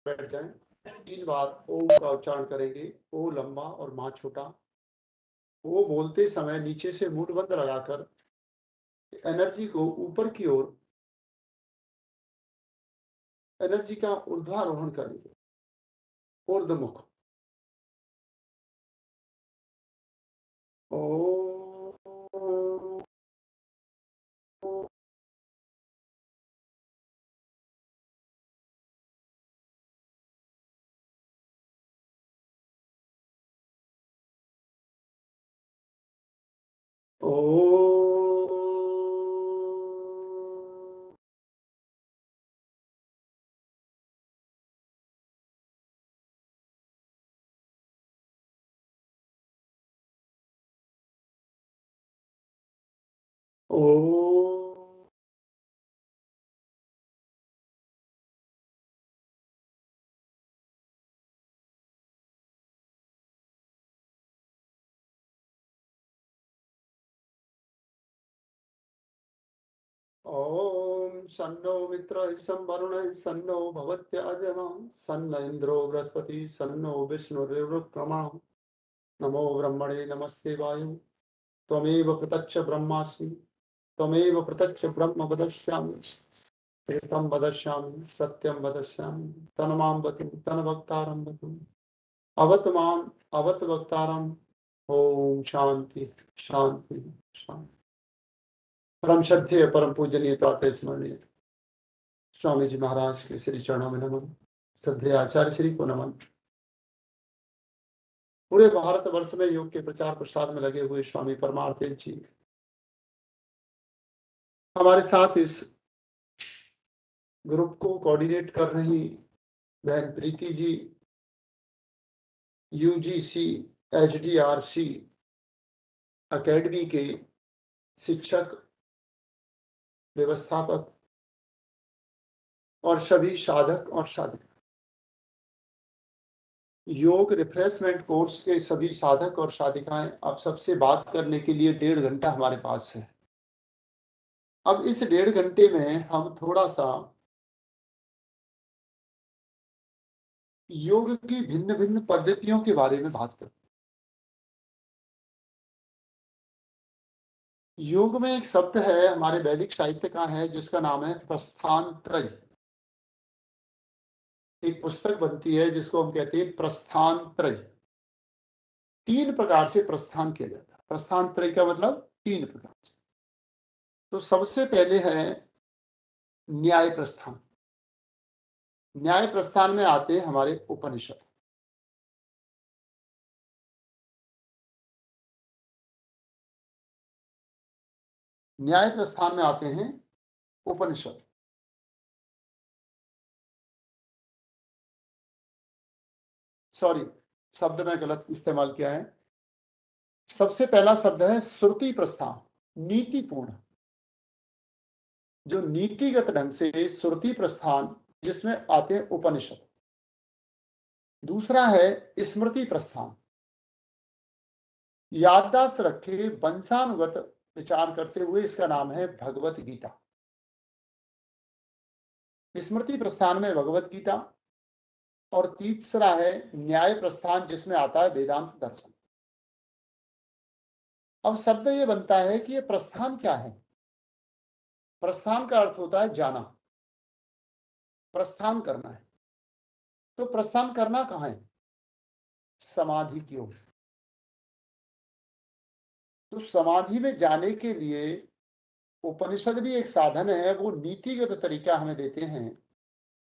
बैठ जाएं। 3 बार ओम का उच्चारण करेंगे। ओ लंबा और माँ छोटा। ओ बोलते समय नीचे से मुंह बंद लगाकर एनर्जी को ऊपर की ओर एनर्जी का ऊर्ध्वारोहण करेंगे। ऊर्ध्वमुख। ओ ओ ओम सन्नो मित्र संवरुण सन्नो भवत्यार्यमा सन्न इंद्रो बृहस्पति सन्नो विष्णुर्विक्रमा। नमो ब्रह्मणे नमस्ते वायु त्वमेव प्रत्यक्ष ब्रह्मास्मि त्वमेव प्रत्यक्ष ब्रह्म वदस्यामि प्रेतं वदस्यामि सत्यं वदस्यामि तन्मां वतु तन्वक्तारं वतु अवत माम अवत वक्तारम। ओम शांति शांति शांति। परम श्रद्धेय परम पूजनीय प्रातः स्मरणीय स्वामी जी महाराज के श्री चरणों में नमन। श्रद्धेय आचार्य श्री को नमन। पूरे भारत वर्ष में योग के प्रचार प्रसार में लगे हुए स्वामी परमार्थिक जी हमारे साथ इस ग्रुप को कोऑर्डिनेट कर रही बहन प्रीति जी यूजीसी एचडीआरसी एकेडमी के शिक्षक व्यवस्थापक और सभी साधक और साधिका योग रिफ्रेशमेंट कोर्स के सभी साधक और साधिकाएं आप सबसे बात करने के लिए 1.5 घंटा हमारे पास है। अब इस 1.5 घंटे में हम थोड़ा सा योग की भिन्न भिन्न पद्धतियों के बारे में बात करें। योग में एक शब्द है हमारे वैदिक साहित्य का है जिसका नाम है प्रस्थान त्रय। एक पुस्तक बनती है जिसको हम कहते हैं प्रस्थान त्रय। 3 प्रकार से प्रस्थान किया जाता है। प्रस्थान त्रय का मतलब 3 प्रकार से। तो सबसे पहले है न्याय प्रस्थान। न्याय प्रस्थान में आते हैं हमारे उपनिषद। न्याय प्रस्थान में आते हैं उपनिषद। सॉरी, शब्द में गलत इस्तेमाल किया है। सबसे पहला शब्द है श्रुति प्रस्थान, नीतिपूर्ण, जो नीतिगत ढंग से श्रुति प्रस्थान जिसमें आते हैं उपनिषद। दूसरा है स्मृति प्रस्थान, याददाश्त रखे वंशानुगत विचार करते हुए, इसका नाम है भगवत गीता। स्मृति प्रस्थान में भगवत गीता। और तीसरा है न्याय प्रस्थान जिसमें आता है वेदांत दर्शन। अब शब्द ये बनता है कि ये प्रस्थान क्या है। प्रस्थान का अर्थ होता है जाना, प्रस्थान करना है। तो प्रस्थान करना कहाँ है? समाधि की ओर। तो समाधि में जाने के लिए उपनिषद भी एक साधन है, वो नीतिगत तरीका हमें देते हैं।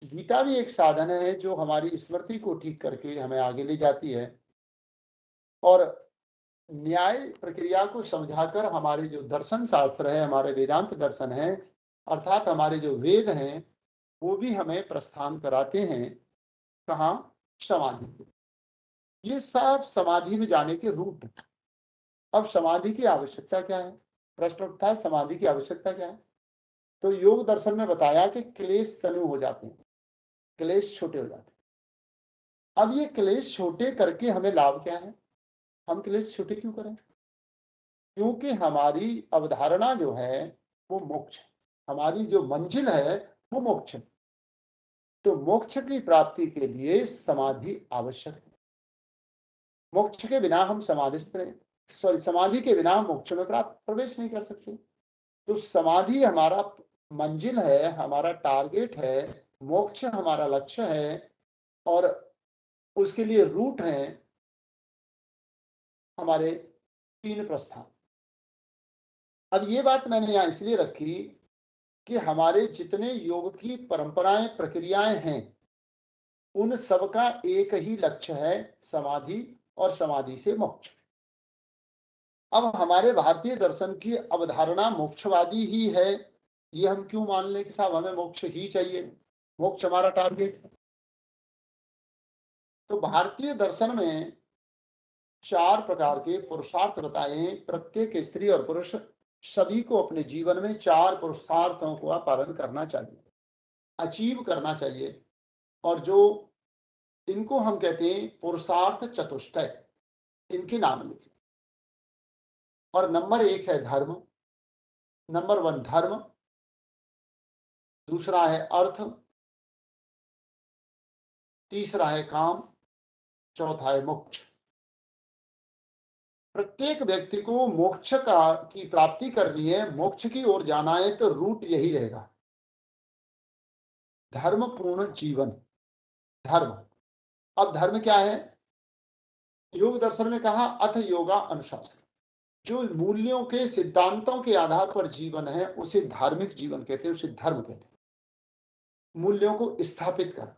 गीता भी एक साधन है जो हमारी स्मृति को ठीक करके हमें आगे ले जाती है। और न्याय प्रक्रिया को समझाकर हमारे जो दर्शन शास्त्र है, हमारे वेदांत दर्शन है, अर्थात हमारे जो वेद हैं, वो भी हमें प्रस्थान कराते हैं। कहाँ? समाधि। ये सब समाधि में जाने के रूट। अब समाधि की आवश्यकता क्या है? प्रश्न उठता है, समाधि की आवश्यकता क्या है? तो योग दर्शन में बताया कि क्लेश तनु हो जाते हैं, क्लेश छोटे हो जाते हैं। अब ये क्लेश छोटे करके हमें लाभ क्या है? हम क्लेश छोटे क्यों करें? क्योंकि हमारी अवधारणा जो है वो मोक्ष है। हमारी जो मंजिल है वो मोक्ष है। तो मोक्ष की प्राप्ति के लिए समाधि आवश्यक है। मोक्ष के बिना हम समाधि के बिना हम मोक्ष में प्राप्त प्रवेश नहीं कर सकते। तो समाधि हमारा मंजिल है, हमारा टारगेट है, मोक्ष हमारा लक्ष्य है और उसके लिए रूट है हमारे 3 प्रस्थान। अब ये बात मैंने यहाँ इसलिए रखी कि हमारे जितने योग की परंपराएं, प्रक्रियाएं हैं, उन सबका एक ही लक्ष्य है, समाधि और समाधि से मोक्ष। अब हमारे भारतीय दर्शन की अवधारणा मोक्षवादी ही है, ये हम क्यों मान लें कि साहब हमें मोक्ष ही चाहिए, मोक्ष हमारा टारगेट है। तो भारतीय दर्शन में 4 प्रकार के पुरुषार्थ बताए हैं। प्रत्येक स्त्री और पुरुष सभी को अपने जीवन में 4 पुरुषार्थों का पालन करना चाहिए, अचीव करना चाहिए। और जो इनको हम कहते हैं पुरुषार्थ चतुष्टय, इनके नाम लिखें। और नंबर 1 है धर्म, नंबर 1 धर्म, दूसरा है अर्थ, तीसरा है काम, चौथा है मोक्ष। प्रत्येक व्यक्ति को मोक्ष की प्राप्ति करनी है, मोक्ष की ओर जाना है, तो रूट यही रहेगा, धर्मपूर्ण जीवन। धर्म, अब धर्म क्या है? योग दर्शन में कहा अथ योगा अनुशासन, जो मूल्यों के सिद्धांतों के आधार पर जीवन है उसे धार्मिक जीवन कहते हैं, उसे धर्म कहते हैं। मूल्यों को स्थापित कर,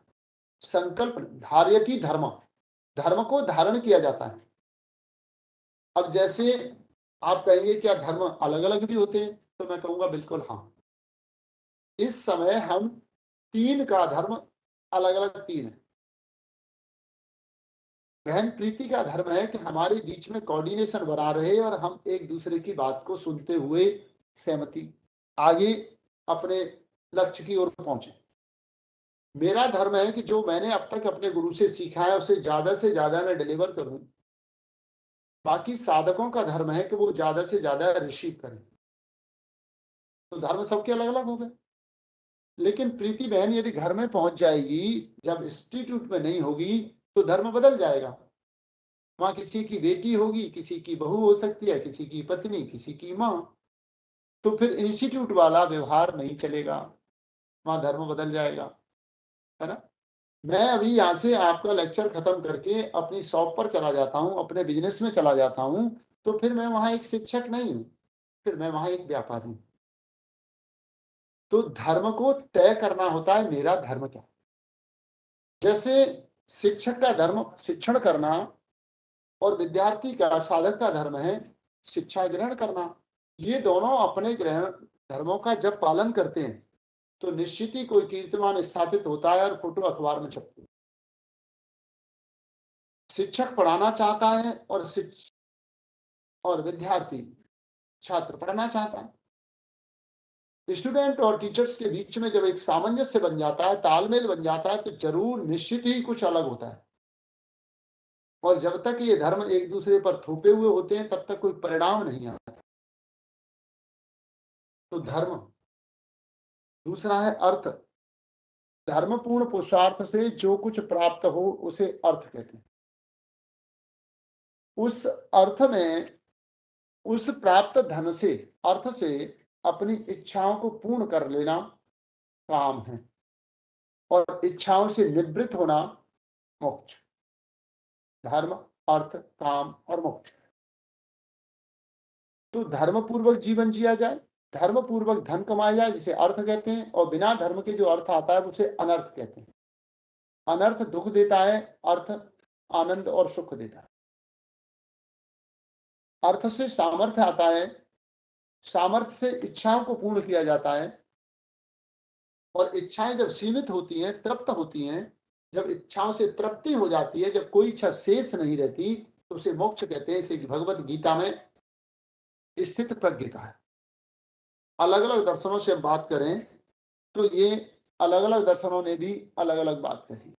संकल्प धार्यति धर्म, धर्म को धारण किया जाता है। अब जैसे आप कहेंगे क्या धर्म अलग अलग भी होते हैं, तो मैं कहूंगा बिल्कुल हाँ। इस समय हम 3 का धर्म अलग अलग 3 है। बहन प्रीति का धर्म है कि हमारे बीच में कोऑर्डिनेशन बना रहे और हम एक दूसरे की बात को सुनते हुए सहमति आगे अपने लक्ष्य की ओर पहुंचे। मेरा धर्म है कि जो मैंने अब तक अपने गुरु से सीखा है उसे ज्यादा से ज्यादा मैं डिलीवर करूं। बाकी साधकों का धर्म है कि वो ज्यादा से ज्यादा रिसीव करें। तो धर्म सबके अलग अलग हो गए। लेकिन प्रीति बहन यदि घर में पहुंच जाएगी, जब इंस्टीट्यूट में नहीं होगी, तो धर्म बदल जाएगा। वहां किसी की बेटी होगी, किसी की बहू हो सकती है, किसी की पत्नी, किसी की माँ। तो फिर इंस्टीट्यूट वाला व्यवहार नहीं चलेगा, वहां धर्म बदल जाएगा, है ना। मैं अभी यहाँ से आपका लेक्चर खत्म करके अपनी शॉप पर चला जाता हूँ, अपने बिजनेस में चला जाता हूँ, तो फिर मैं वहां एक शिक्षक नहीं हूँ, फिर मैं वहां एक व्यापारी हूँ। तो धर्म को तय करना होता है, मेरा धर्म क्या। जैसे शिक्षक का धर्म शिक्षण करना और विद्यार्थी का, साधक का धर्म है शिक्षा ग्रहण करना। ये दोनों अपने ग्रहण धर्मों का जब पालन करते हैं तो निश्चित ही कोई कीर्तिमान स्थापित होता है और फोटो अखबार में छपती है। शिक्षक पढ़ाना चाहता है और विद्यार्थी, छात्र पढ़ना चाहता है। स्टूडेंट और टीचर्स के बीच में जब एक सामंजस्य बन जाता है, तालमेल बन जाता है, तो जरूर निश्चित ही कुछ अलग होता है। और जब तक ये धर्म एक दूसरे पर थोपे हुए होते हैं तब तक कोई परिणाम नहीं आता। तो धर्म, दूसरा है अर्थ। धर्मपूर्ण पुरुषार्थ से जो कुछ प्राप्त हो उसे अर्थ कहते हैं। उस अर्थ में, उस प्राप्त धन से, अर्थ से अपनी इच्छाओं को पूर्ण कर लेना काम है, और इच्छाओं से निवृत्त होना मोक्ष। धर्म, अर्थ, काम और मोक्ष। तो धर्म पूर्वक जीवन जिया जाए, धर्म पूर्वक धन कमाया जाए जिसे अर्थ कहते हैं, और बिना धर्म के जो अर्थ आता है उसे अनर्थ कहते हैं। अनर्थ दुख देता है, अर्थ आनंद और सुख देता है। अर्थ से सामर्थ्य आता है, सामर्थ्य से इच्छाओं को पूर्ण किया जाता है, और इच्छाएं जब सीमित होती हैं, तृप्त होती हैं, जब इच्छाओं से तृप्ति हो जाती है, जब कोई इच्छा शेष नहीं रहती, तो उसे मोक्ष कहते हैं। इसे भगवत गीता में स्थित प्रज्ञ का है। अलग अलग दर्शनों से हम बात करें तो ये अलग अलग दर्शनों ने भी अलग अलग बात कही।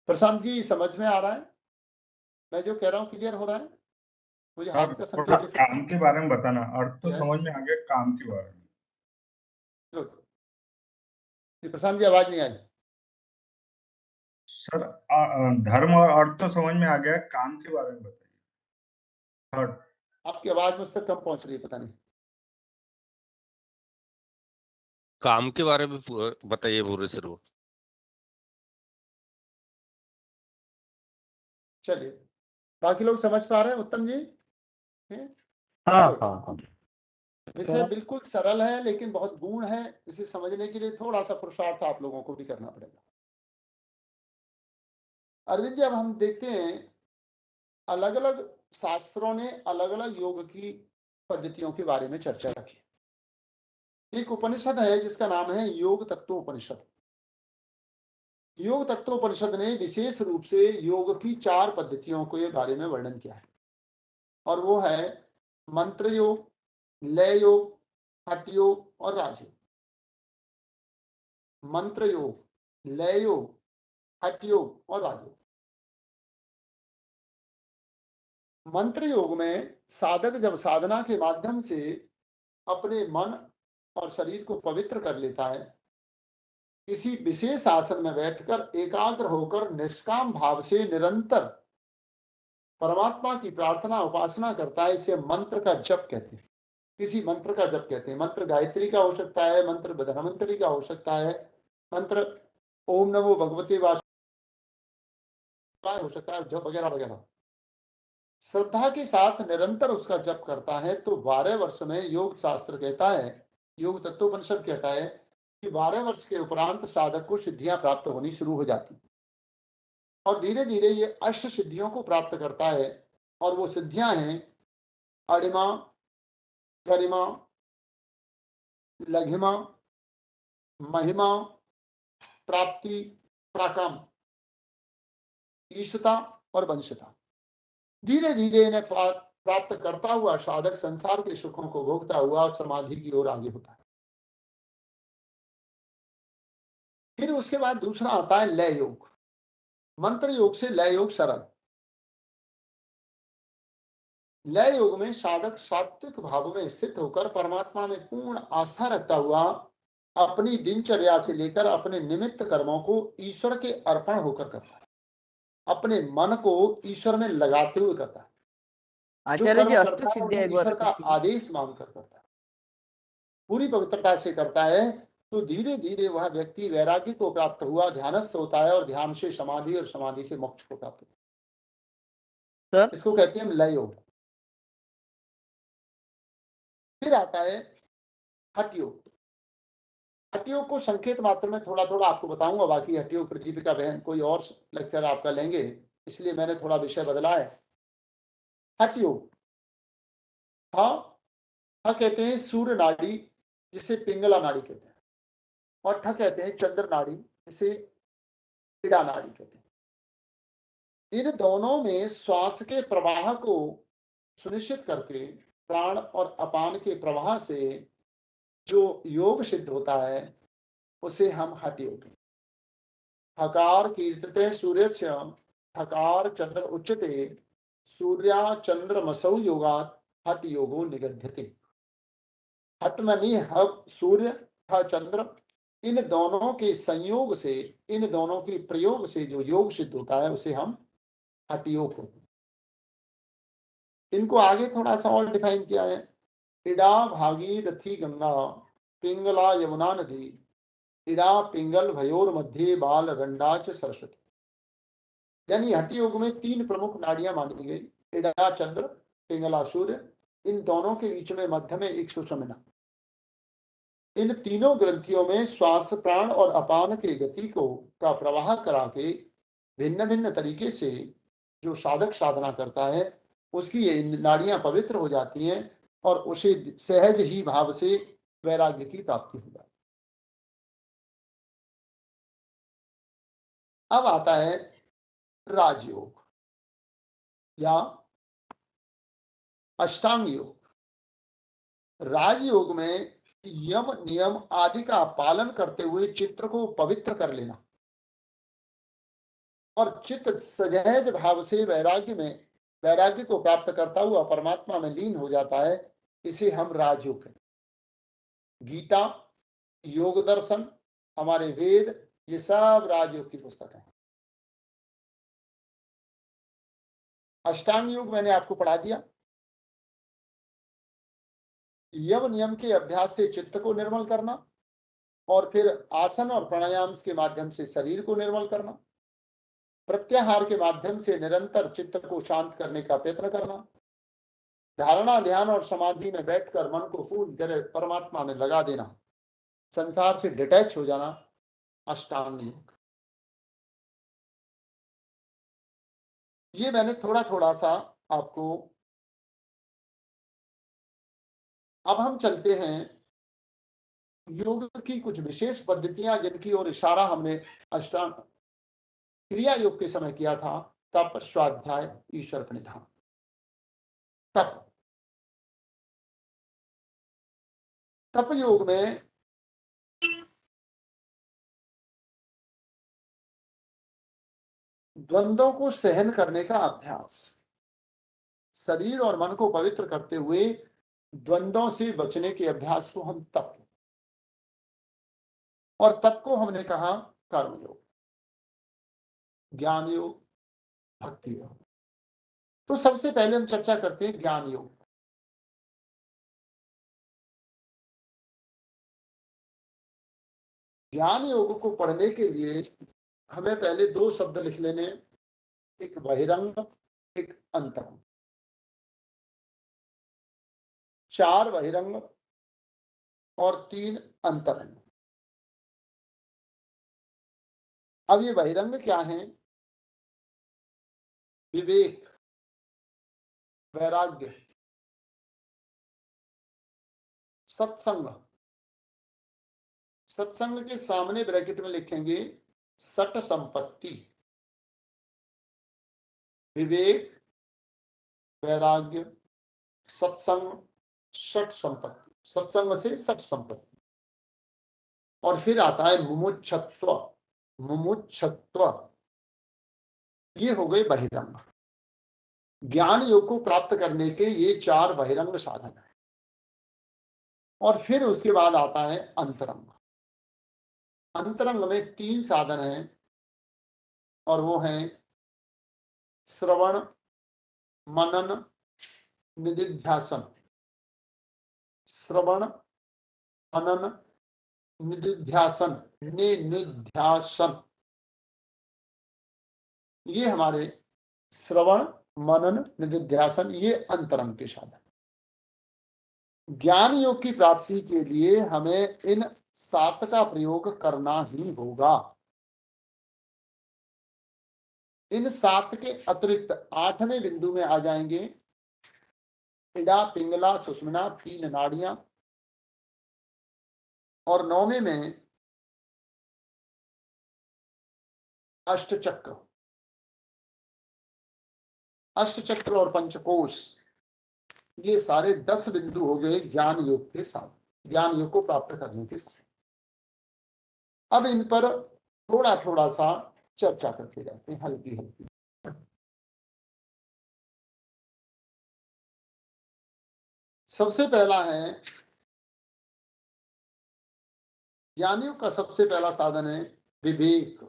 प्रशांत जी, समझ में आ रहा है मैं जो कह रहा हूं? क्लियर हो रहा है? मुझे सर हाथ का थोड़ा संकेत दे सकते काम हैं? के बारे में बताना, अर्थ तो यस, समझ में आ गया, काम के बारे में। गुड। जी, प्रशांत जी, आवाज नहीं आई। सर धर्म और अर्थ तो समझ में आ गया, काम के बारे में बताइए। थर्ड। आपकी आवाज मुझ तक कम पहुंच रही है, पता नहीं। काम के बारे में बताइए पूरे से वो। चलिए, बाकी लोग समझ पा रहे हैं उत्तम जी? हाँ गुड। हाँ हाँ। विषय बिल्कुल सरल है लेकिन बहुत गूढ़ है, इसे समझने के लिए थोड़ा सा पुरुषार्थ आप लोगों को भी करना पड़ेगा। अरविंद जी, अब हम देखते हैं, अलग अलग शास्त्रों ने अलग अलग योग की पद्धतियों के बारे में चर्चा रखी। एक उपनिषद है जिसका नाम है योग तत्वोपनिषद। योग तत्वोपनिषद ने विशेष रूप से योग की 4 पद्धतियों के बारे में वर्णन किया है, और वो है मंत्र योग, लय योग, हठ योग और राजयोग। मंत्र योग, लय योग, हठ योग और राजयोग। मंत्र योग में साधक जब साधना के माध्यम से अपने मन और शरीर को पवित्र कर लेता है, किसी विशेष आसन में बैठकर एकाग्र होकर निष्काम भाव से निरंतर परमात्मा की प्रार्थना उपासना करता है, इसे मंत्र का जप कहते हैं। किसी मंत्र का जप कहते हैं। मंत्र गायत्री का हो सकता है, मंत्र धन्वंतरी का हो सकता है, मंत्र ओम नमो भगवते वासुदेवाय हो सकता है, जप वगैरह वगैरह। श्रद्धा के साथ निरंतर उसका जप करता है तो 12 वर्ष में योग शास्त्र कहता है, योग तत्वोपनिषद कहता है कि 12 वर्ष के उपरांत साधक को सिद्धियां प्राप्त होनी शुरू हो जाती, और धीरे धीरे ये अष्ट सिद्धियों को प्राप्त करता है। और वो सिद्धियां हैं अणिमा, गरिमा, लघिमा, महिमा, प्राप्ति, प्राकाम, ईशता और वंशता। धीरे धीरे इन्हें प्राप्त करता हुआ साधक संसार के सुखों को भोगता हुआ समाधि की ओर आगे होता है। फिर उसके बाद दूसरा आता है लय योग। मंत्र योग से लय योग सरल। लय योग में साधक सात्विक भाव में स्थित होकर परमात्मा में पूर्ण आस्था रखता हुआ अपनी दिनचर्या से लेकर अपने निमित्त कर्मों को ईश्वर के अर्पण होकर करता है, अपने मन को ईश्वर में लगाते हुए करता है। जो आचार्य जी, कर्म अष्ट करता है सिद्धियां उन्हें एक बार ईश्वर का रिपीट कीजिए। आदेश मानकर करता है, पूरी पवित्रता से करता है। तो धीरे धीरे वह व्यक्ति वैराग्य को प्राप्त हुआ ध्यानस्थ होता है, और ध्यान से समाधि और समाधि से मोक्ष को प्राप्त होता है। सर इसको कहते हैं लय योग। फिर आता है हठ योग। हठ योग को संकेत मात्र में थोड़ा थोड़ा आपको बताऊंगा, बाकी हठ योग प्रदीपिका बहन कोई और लेक्चर आपका लेंगे, इसलिए मैंने थोड़ा विषय बदला है। हठ योग, हाँ हाँ कहते हैं सूर्य नाड़ी, जिसे पिंगला नाड़ी कहते हैं, और ठ कहते हैं चंद्र नाड़ी, जिसे इड़ा नाड़ी कहते हैं। इन दोनों में श्वास के प्रवाह को सुनिश्चित करके प्राण और अपान के प्रवाह से जो योग सिद्ध होता है उसे हम हठ योग कहते हैं। हकार कीर्तते सूर्यस्य हकार चंद्र उच्यते सूर्या चंद्रमसौ योगात् हठ योगो निगध्यते। हठ मनी हब सूर्य, ह चंद्र, इन दोनों के संयोग से, इन दोनों के प्रयोग से जो योग सिद्ध होता है उसे हम हठ योग कहते हैं। इनको आगे थोड़ा सा और डिफाइन किया है। इड़ा भागीरथी गंगा, पिंगला यमुना नदी, इड़ा पिंगल भयोर मध्य बाल रंडाच सरस्वती। यानी हठ योग में 3 प्रमुख नाड़ियां मानी गई, इड़ा चंद्र, पिंगला सूर्य, इन दोनों के बीच में मध्य में एक सुषुम्ना। इन तीनों ग्रंथियों में श्वास, प्राण और अपान के गति को का प्रवाह करा के भिन्न भिन्न तरीके से जो साधक साधना करता है उसकी ये नाड़ियां पवित्र हो जाती हैं, और उसे सहज ही भाव से वैराग्य की प्राप्ति हो जाती है। अब आता है राजयोग या अष्टांग योग। राजयोग में यम नियम आदि का पालन करते हुए चित्त को पवित्र कर लेना और चित्त सहज भाव से वैराग्य में वैराग्य को प्राप्त करता हुआ परमात्मा में लीन हो जाता है, इसे हम राजयोग कहते हैं। गीता, योग दर्शन, हमारे वेद, ये सब राजयोग की पुस्तक है। अष्टांग योग मैंने आपको पढ़ा दिया। यम नियम के अभ्यास से चित्त को निर्मल करना, और फिर आसन और प्राणायाम के माध्यम से शरीर को निर्मल करना, प्रत्याहार के माध्यम से निरंतर चित्त को शांत करने का प्रयत्न करना, धारणा, ध्यान और समाधि में बैठकर मन को पूर्ण तरह परमात्मा में लगा देना, संसार से डिटैच हो जाना, अष्टांग योग। ये मैंने थोड़ा थोड़ा सा आपको। अब हम चलते हैं योग की कुछ विशेष पद्धतियां जिनकी ओर इशारा हमने अष्टांग क्रिया योग के समय किया था। तप, स्वाध्याय, ईश्वर प्रणिधान। तप, तप योग में द्वंद्वों को सहन करने का अभ्यास, शरीर और मन को पवित्र करते हुए द्वंद्वों से बचने के अभ्यास को हम तप, और तप को हमने कहा कर्म योग, ज्ञान योग, भक्ति योग। तो सबसे पहले हम चर्चा करते हैं ज्ञान योग। ज्ञान योग को पढ़ने के लिए हमें पहले दो शब्द लिख लेने, एक बहिरंग, एक अंतरंग। 4 बहिरंग और 3 अंतरंग। अब ये बहिरंग क्या है? विवेक, वैराग्य, सत्संग। सत्संग के सामने ब्रैकेट में लिखेंगे सट संपत्ति। विवेक, वैराग्य, सत्संग, षट संपत्ति। सत्संग से षट संपत्ति। और फिर आता है मुमुक्षत्व। मुमुक्षत्व, ये हो गए बहिरंग। ज्ञान योग को प्राप्त करने के ये 4 बहिरंग साधन है। और फिर उसके बाद आता है अंतरंग। अंतरंग में 3 साधन हैं, और वो हैं श्रवण, मनन, निदिध्यासन। श्रवण, मनन, निदिध्यासन, निध्यासन। ये हमारे श्रवण, मनन, निदिध्यासन, ये अंतरंग के साधन। ज्ञान योग की प्राप्ति के लिए हमें इन 7 का प्रयोग करना ही होगा। इन 7 के अतिरिक्त 8वें बिंदु में आ जाएंगे इड़ा, पिंगला, सुषुम्ना, 3 नाड़ियां, और 9वें में अष्टचक्र। अष्टचक्र और पंचकोश, ये सारे 10 बिंदु हो गए ज्ञान योग के साथ, ज्ञान योग को प्राप्त करने के साथ। अब इन पर थोड़ा थोड़ा सा चर्चा करके जाते हैं, हल्की हल्की। सबसे पहला है ज्ञान योग का सबसे पहला साधन है विवेक।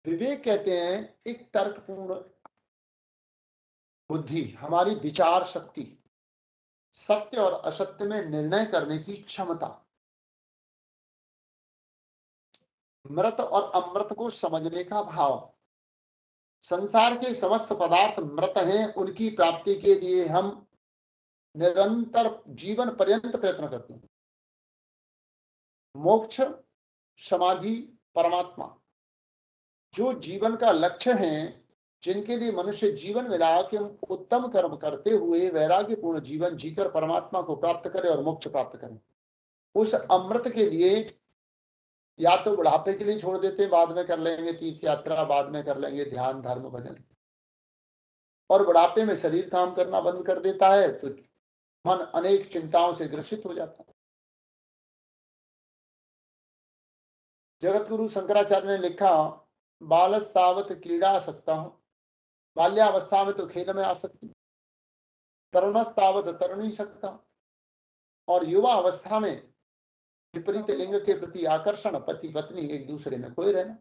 विवेक कहते हैं एक तर्कपूर्ण बुद्धि, हमारी विचार शक्ति, सत्य और असत्य में निर्णय करने की क्षमता, मृत और अमृत को समझने का भाव। संसार के समस्त पदार्थ मृत हैं, उनकी प्राप्ति के लिए हम निरंतर जीवन पर्यंत प्रयत्न करते हैं। मोक्ष, समाधि, परमात्मा, जो जीवन का लक्ष्य है, जिनके लिए मनुष्य जीवन मिला कि हम उत्तम कर्म करते हुए वैराग्यपूर्ण जीवन जीकर परमात्मा को प्राप्त करें और मोक्ष प्राप्त करें। उस अमृत के लिए या तो बुढ़ापे के लिए छोड़ देते हैं, बाद में कर लेंगे, तीर्थ यात्रा बाद में कर लेंगे, ध्यान, धर्म, भजन, और बुढ़ापे में शरीर काम करना बंद कर देता है तो मन अनेक चिंताओं से ग्रसित हो जाता है। जगत गुरु शंकराचार्य ने लिखा, बालस्तावत क्रीड़ा आसक्ता हूं, बाल्यावस्था में तो खेल में आसक्ति, तरुणस्तावत तरुणी सकता, और युवा अवस्था में विपरीत लिंग के प्रति आकर्षण, पति पत्नी एक दूसरे में खोए रहना,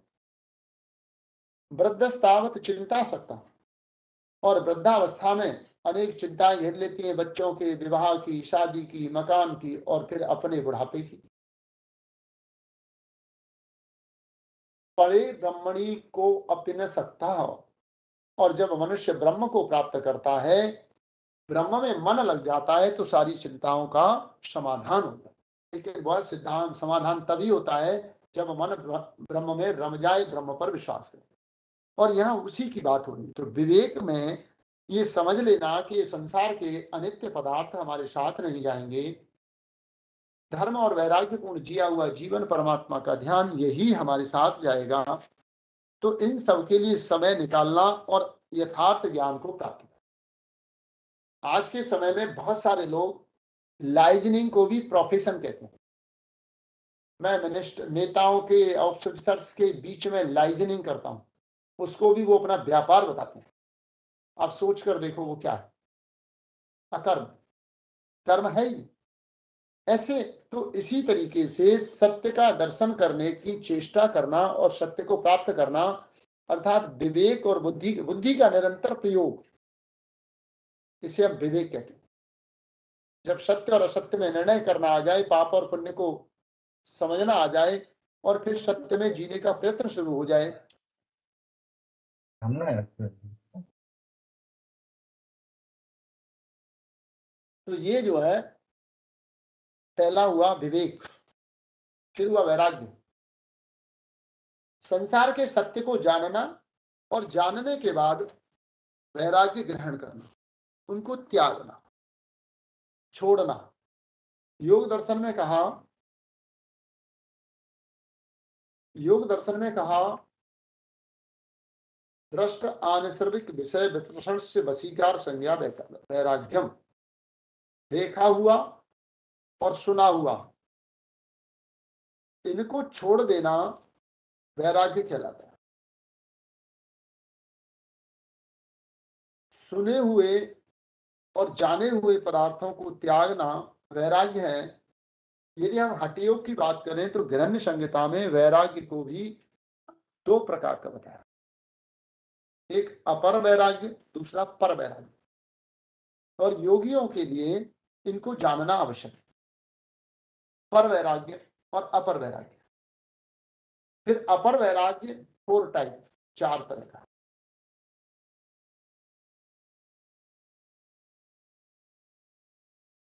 वृद्धस्तावत चिंता सकता, और वृद्धावस्था में अनेक चिंताएं घेर लेती हैं, बच्चों के विवाह की, शादी की, मकान की, और फिर अपने बुढ़ापे की। परे ब्रह्मणी को अपिन सकता हो, और जब मनुष्य ब्रह्म को प्राप्त करता है, ब्रह्म में मन लग जाता है, तो सारी चिंताओं का समाधान होता है। लेकिन वह सिद्धांत समाधान तभी होता है जब मन ब्रह्म में रम जाए, ब्रह्म पर विश्वास करे। और यहाँ उसी की बात हो रही है। तो विवेक में ये समझ लेना कि ये संसार के अनित्य पदार्थ हमारे साथ नहीं जाएंगे, धर्म और वैराग्यपूर्ण जिया हुआ जीवन, परमात्मा का ध्यान, यही हमारे साथ जाएगा। तो इन सब के लिए समय निकालना और यथार्थ ज्ञान को प्राप्त करना। आज के समय में बहुत सारे लोग लाइजनिंग को भी प्रोफेशन कहते हैं। मैं मिनिस्टर, नेताओं के, ऑफिसर्स के बीच में लाइजनिंग करता हूं, उसको भी वो अपना व्यापार बताते हैं। आप सोच कर देखो वो क्या है? अकर्म, कर्म है ही नहीं। ऐसे तो इसी तरीके से सत्य का दर्शन करने की चेष्टा करना और सत्य को प्राप्त करना, अर्थात विवेक और बुद्धि का निरंतर प्रयोग, इसे हम विवेक कहते हैं। जब सत्य और असत्य में निर्णय करना आ जाए, पाप और पुण्य को समझना आ जाए, और फिर सत्य में जीने का प्रयत्न शुरू हो जाए, तो ये जो है पहला हुआ विवेक, फिर हुआ वैराग्य। संसार के सत्य को जानना और जानने के बाद वैराग्य ग्रहण करना, उनको त्यागना, छोड़ना। योग दर्शन में कहा दृष्ट आनिसर्विक विषय वितृष्ण से वशीकार संज्ञा वैराग्यम, देखा हुआ और सुना हुआ, इनको छोड़ देना वैराग्य कहलाता है। सुने हुए और जाने हुए पदार्थों को त्यागना वैराग्य है। यदि हम हठ योग की बात करें तो गृहण्य संहिता में वैराग्य को भी दो प्रकार का बताया, एक अपर वैराग्य, दूसरा पर वैराग्य। और योगियों के लिए इनको जानना आवश्यक है, पर वैराग्य और अपर वैराग्य। फिर अपर वैराग्य 4 टाइप, 4 तरह का।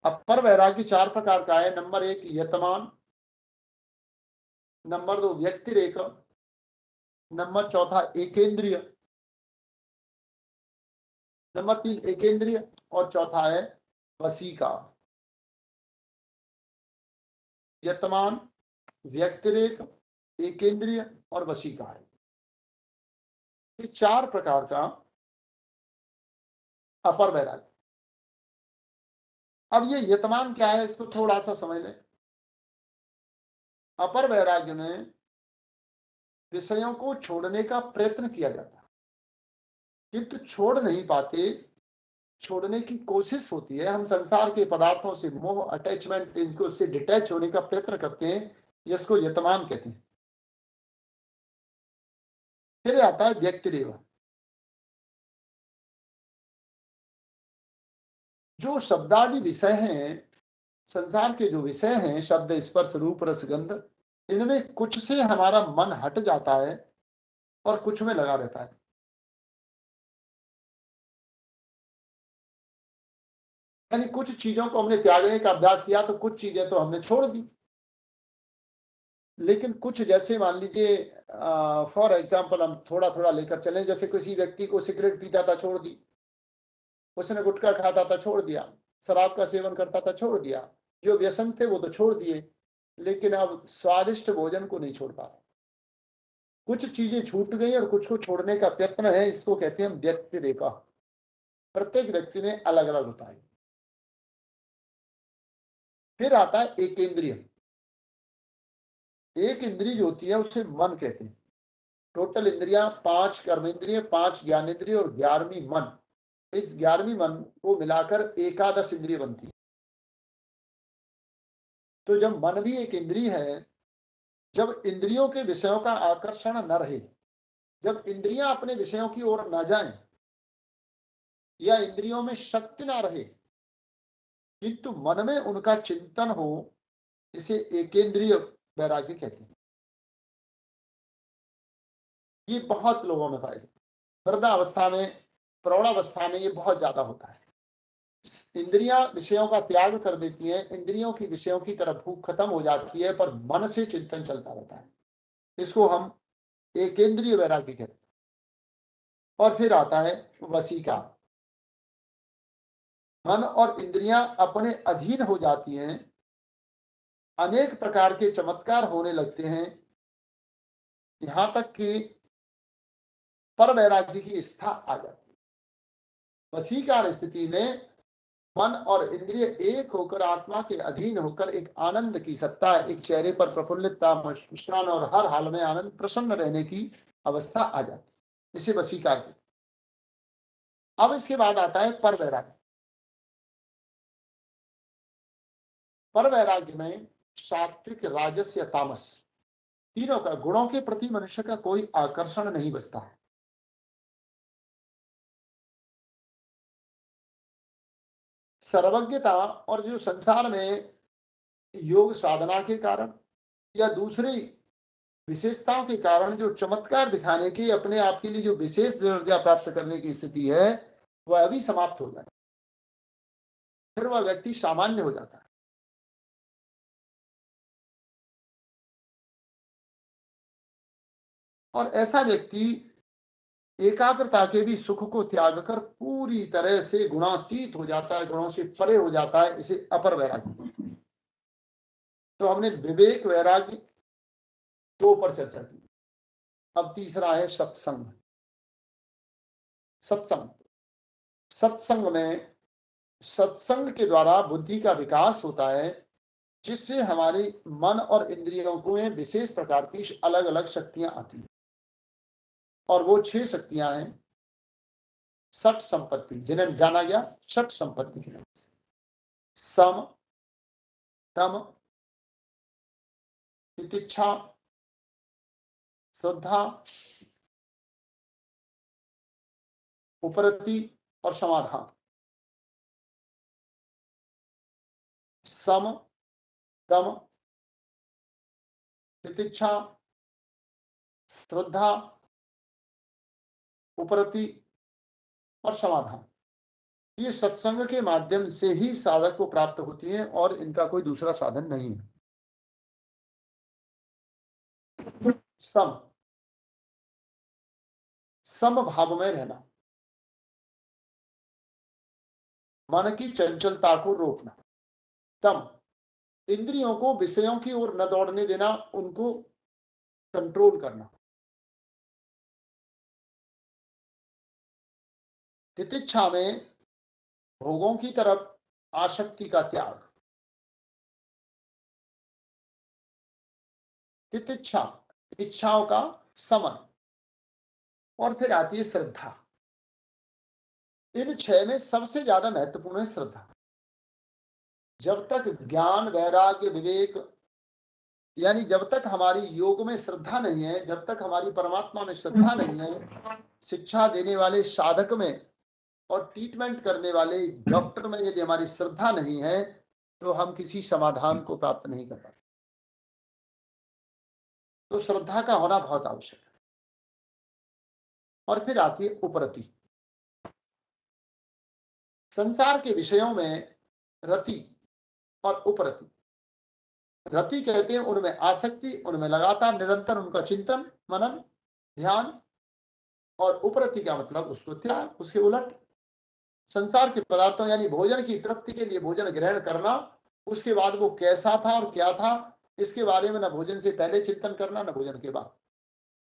अपर वैराग्य 4 प्रकार का है। नंबर 1 यतमान, नंबर 2 व्यक्तिरेक, नंबर 4 एकेंद्रिय, नंबर 3 एकेंद्रिय, और चौथा है वशीकार। यतमान, व्यक्तिरेक, एकेंद्रिय और वशीकार, ये 4 प्रकार का अपर वैराग्य। अब ये यतमान क्या है, इसको थोड़ा सा समझ लें। अपर वैराग्य में विषयों को छोड़ने का प्रयत्न किया जाता है, किंतु छोड़ नहीं पाते, छोड़ने की कोशिश होती है। हम संसार के पदार्थों से मोह, अटैचमेंट, इनको से डिटैच होने का प्रयत्न करते हैं, जिसको यतमान कहते हैं। फिर आता है व्यक्तिरेव, जो शब्दादि विषय हैं, संसार के जो विषय हैं, शब्द, स्पर्श, रूप, रस, गंध, इनमें कुछ से हमारा मन हट जाता है और कुछ में लगा रहता है। यानी कुछ चीजों को हमने त्यागने का अभ्यास किया तो कुछ चीजें तो हमने छोड़ दी, लेकिन कुछ, जैसे मान लीजिए फॉर एग्जाम्पल हम थोड़ा थोड़ा लेकर चलें, जैसे किसी व्यक्ति को सिगरेट पीता था, छोड़ दी, उसने गुटखा खाता था, छोड़ दिया, शराब का सेवन करता था, छोड़ दिया, जो व्यसन थे वो तो छोड़ दिए, लेकिन अब स्वादिष्ट भोजन को नहीं छोड़ पा रहे। कुछ चीजें छूट गई और कुछ को छोड़ने का प्रयत्न है, इसको कहते हैं व्यक्तिरेखा। प्रत्येक व्यक्ति में अलग अलग होता है। फिर आता है एकेंद्रिय। एक इंद्री जो होती है उसे मन कहते हैं। टोटल इंद्रियां 5 कर्म इंद्रिय, 5 ज्ञान इंद्रिय और 11वीं मन। इस 11वीं मन को मिलाकर एकादश इंद्रिय बनती है। तो जब मन भी एक इंद्रिय है, जब इंद्रियों के विषयों का आकर्षण न रहे, जब इंद्रियां अपने विषयों की ओर न जाएं या इंद्रियों में शक्ति ना रहे, किंतु मन में उनका चिंतन हो, इसे एकेंद्रिय वैराग्य कहते हैं। ये बहुत लोगों में पाए जाते, वृद्धावस्था में, प्रौढ़ावस्था में ये बहुत ज्यादा होता है। इंद्रियां विषयों का त्याग कर देती हैं, इंद्रियों की विषयों की तरफ भूख खत्म हो जाती है, पर मन से चिंतन चलता रहता है। इसको हम एकेंद्रिय वैराग्य कहते हैं। और फिर आता है वशीकार। मन और इंद्रियां अपने अधीन हो जाती हैं, अनेक प्रकार के चमत्कार होने लगते हैं, यहां तक कि पर वैराग्य की स्थिति आ जाती है। वशीकार स्थिति में मन और इंद्रिय एक होकर आत्मा के अधीन होकर एक आनंद की सत्ता, एक चेहरे पर प्रफुल्लितता, मुस्कान और हर हाल में आनंद, प्रसन्न रहने की अवस्था आ जाती है। इसे वशीकार कहते हैं। अब इसके बाद आता है पर वैराग्य। पर वैराग्य में सात्विक, राजस या तामस, तीनों का, गुणों के प्रति मनुष्य का कोई आकर्षण नहीं बचता है। सर्वज्ञता और जो संसार में योग साधना के कारण या दूसरी विशेषताओं के कारण जो चमत्कार दिखाने की, अपने आप के लिए जो विशेष दर्जा प्राप्त करने की स्थिति है, वह अभी समाप्त हो जाए, फिर वह व्यक्ति सामान्य हो जाता है। और ऐसा व्यक्ति एकाग्रता के भी सुख को त्याग कर पूरी तरह से गुणातीत हो जाता है, गुणों से परे हो जाता है। इसे अपर वैराग्य। तो हमने विवेक वैराग्य 2 पर चर्चा की। अब तीसरा है सत्संग। सत्संग, सत्संग में सत्संग के द्वारा बुद्धि का विकास होता है, जिससे हमारी मन और इंद्रियों को विशेष प्रकार की अलग अलग शक्तियां आती हैं। और वो 6 शक्तियां हैं षट संपत्ति, जिन्हें जाना गया षट संपत्ति के नाम से। सम, दम, तितिक्षा, श्रद्धा, उपरति और समाधान। सम, दम, तितिक्षा, श्रद्धा, उपरति और समाधान, ये सत्संग के माध्यम से ही साधक को प्राप्त होती हैं और इनका कोई दूसरा साधन नहीं है। सम, सम भाव में रहना, मन की चंचलता को रोकना। दम, इंद्रियों को विषयों की ओर न दौड़ने देना, उनको कंट्रोल करना। तितिक्षा में भोगों की तरफ आसक्ति का त्याग। तितिक्षा, इच्छाओं का समन। और फिर आती है श्रद्धा। इन 6 में सबसे ज्यादा महत्वपूर्ण है श्रद्धा। जब तक ज्ञान, वैराग्य, विवेक, यानी जब तक हमारी योग में श्रद्धा नहीं है, जब तक हमारी परमात्मा में श्रद्धा नहीं है, शिक्षा देने वाले साधक में और ट्रीटमेंट करने वाले डॉक्टर में यदि हमारी श्रद्धा नहीं है, तो हम किसी समाधान को प्राप्त नहीं कर पाते। तो श्रद्धा का होना बहुत आवश्यक है। और फिर आती है उपरति। संसार के विषयों में रति और उपरति। रति कहते हैं उनमें आसक्ति, उनमें लगातार निरंतर उनका चिंतन, मनन, ध्यान। और उपरति का मतलब उसको त्याग, उसके उलट संसार के पदार्थों यानी भोजन की तृप्ति के लिए भोजन ग्रहण करना, उसके बाद वो कैसा था और क्या था इसके बारे में न भोजन से पहले चिंतन करना, न भोजन के बाद।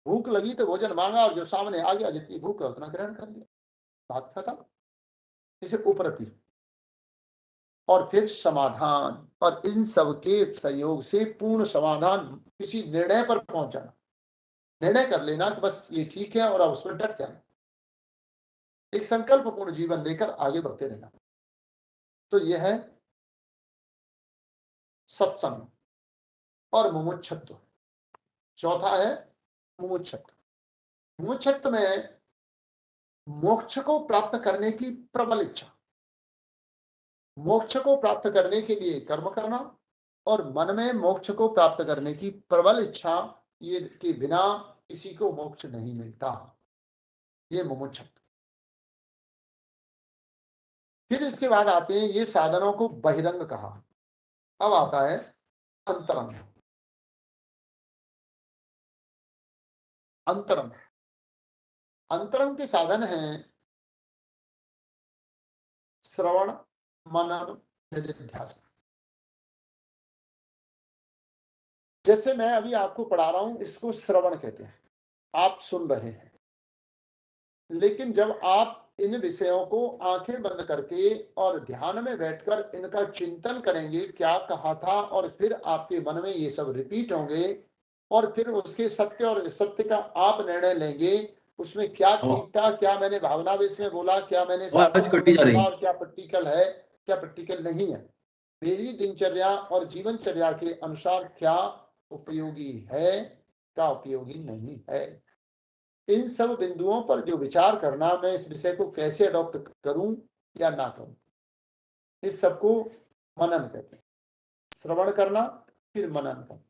भूख लगी तो भोजन मांगा और जो सामने आ गया, जितनी भूख है उतना ग्रहण कर लिया, बात खत्म। इसे उपरति। और फिर समाधान। और इन सब के सहयोग से पूर्ण समाधान, किसी निर्णय पर पहुंच जाना, निर्णय कर लेना कि बस ये ठीक है और अब उसमें डट जाना, एक संकल्पपूर्ण जीवन लेकर आगे बढ़ते रहना। तो यह है सत्संग और मुमुक्षुत्व। चौथा है मुमुक्षुत्व। मुमुक्षुत्व में मोक्ष को प्राप्त करने की प्रबल इच्छा, मोक्ष को प्राप्त करने के लिए कर्म करना और मन में मोक्ष को प्राप्त करने की प्रबल इच्छा, ये के बिना किसी को मोक्ष नहीं मिलता, ये मुमुक्षुत्व। फिर इसके बाद आते हैं ये साधनों को बहिरंग कहा। अब आता है अंतरंग। अंतरंग अंतरंग के साधन हैं श्रवण, मनन, निधिध्यासन। जैसे मैं अभी आपको पढ़ा रहा हूं, इसको श्रवण कहते हैं, आप सुन रहे हैं। लेकिन जब आप इन विषयों को आंखें बंद करके और ध्यान में बैठकर इनका चिंतन करेंगे, क्या कहा था, और फिर आपके मन में ये सब रिपीट होंगे और फिर उसके सत्य और सत्य का आप निर्णय लेंगे, उसमें क्या ठीक था, क्या मैंने भावनावेश में बोला, क्या मैंने शास्त्र बोला और क्या प्रैक्टिकल है, क्या प्रैक्टिकल नहीं है, मेरी दिनचर्या और जीवनचर्या के अनुसार क्या उपयोगी है, क्या उपयोगी नहीं है। इन सब बिंदुओं पर जो विचार करना, मैं इस विषय को कैसे अडॉप्ट करूं या ना करूं, इस सबको मनन कहते हैं। श्रवण करना, फिर मनन करना,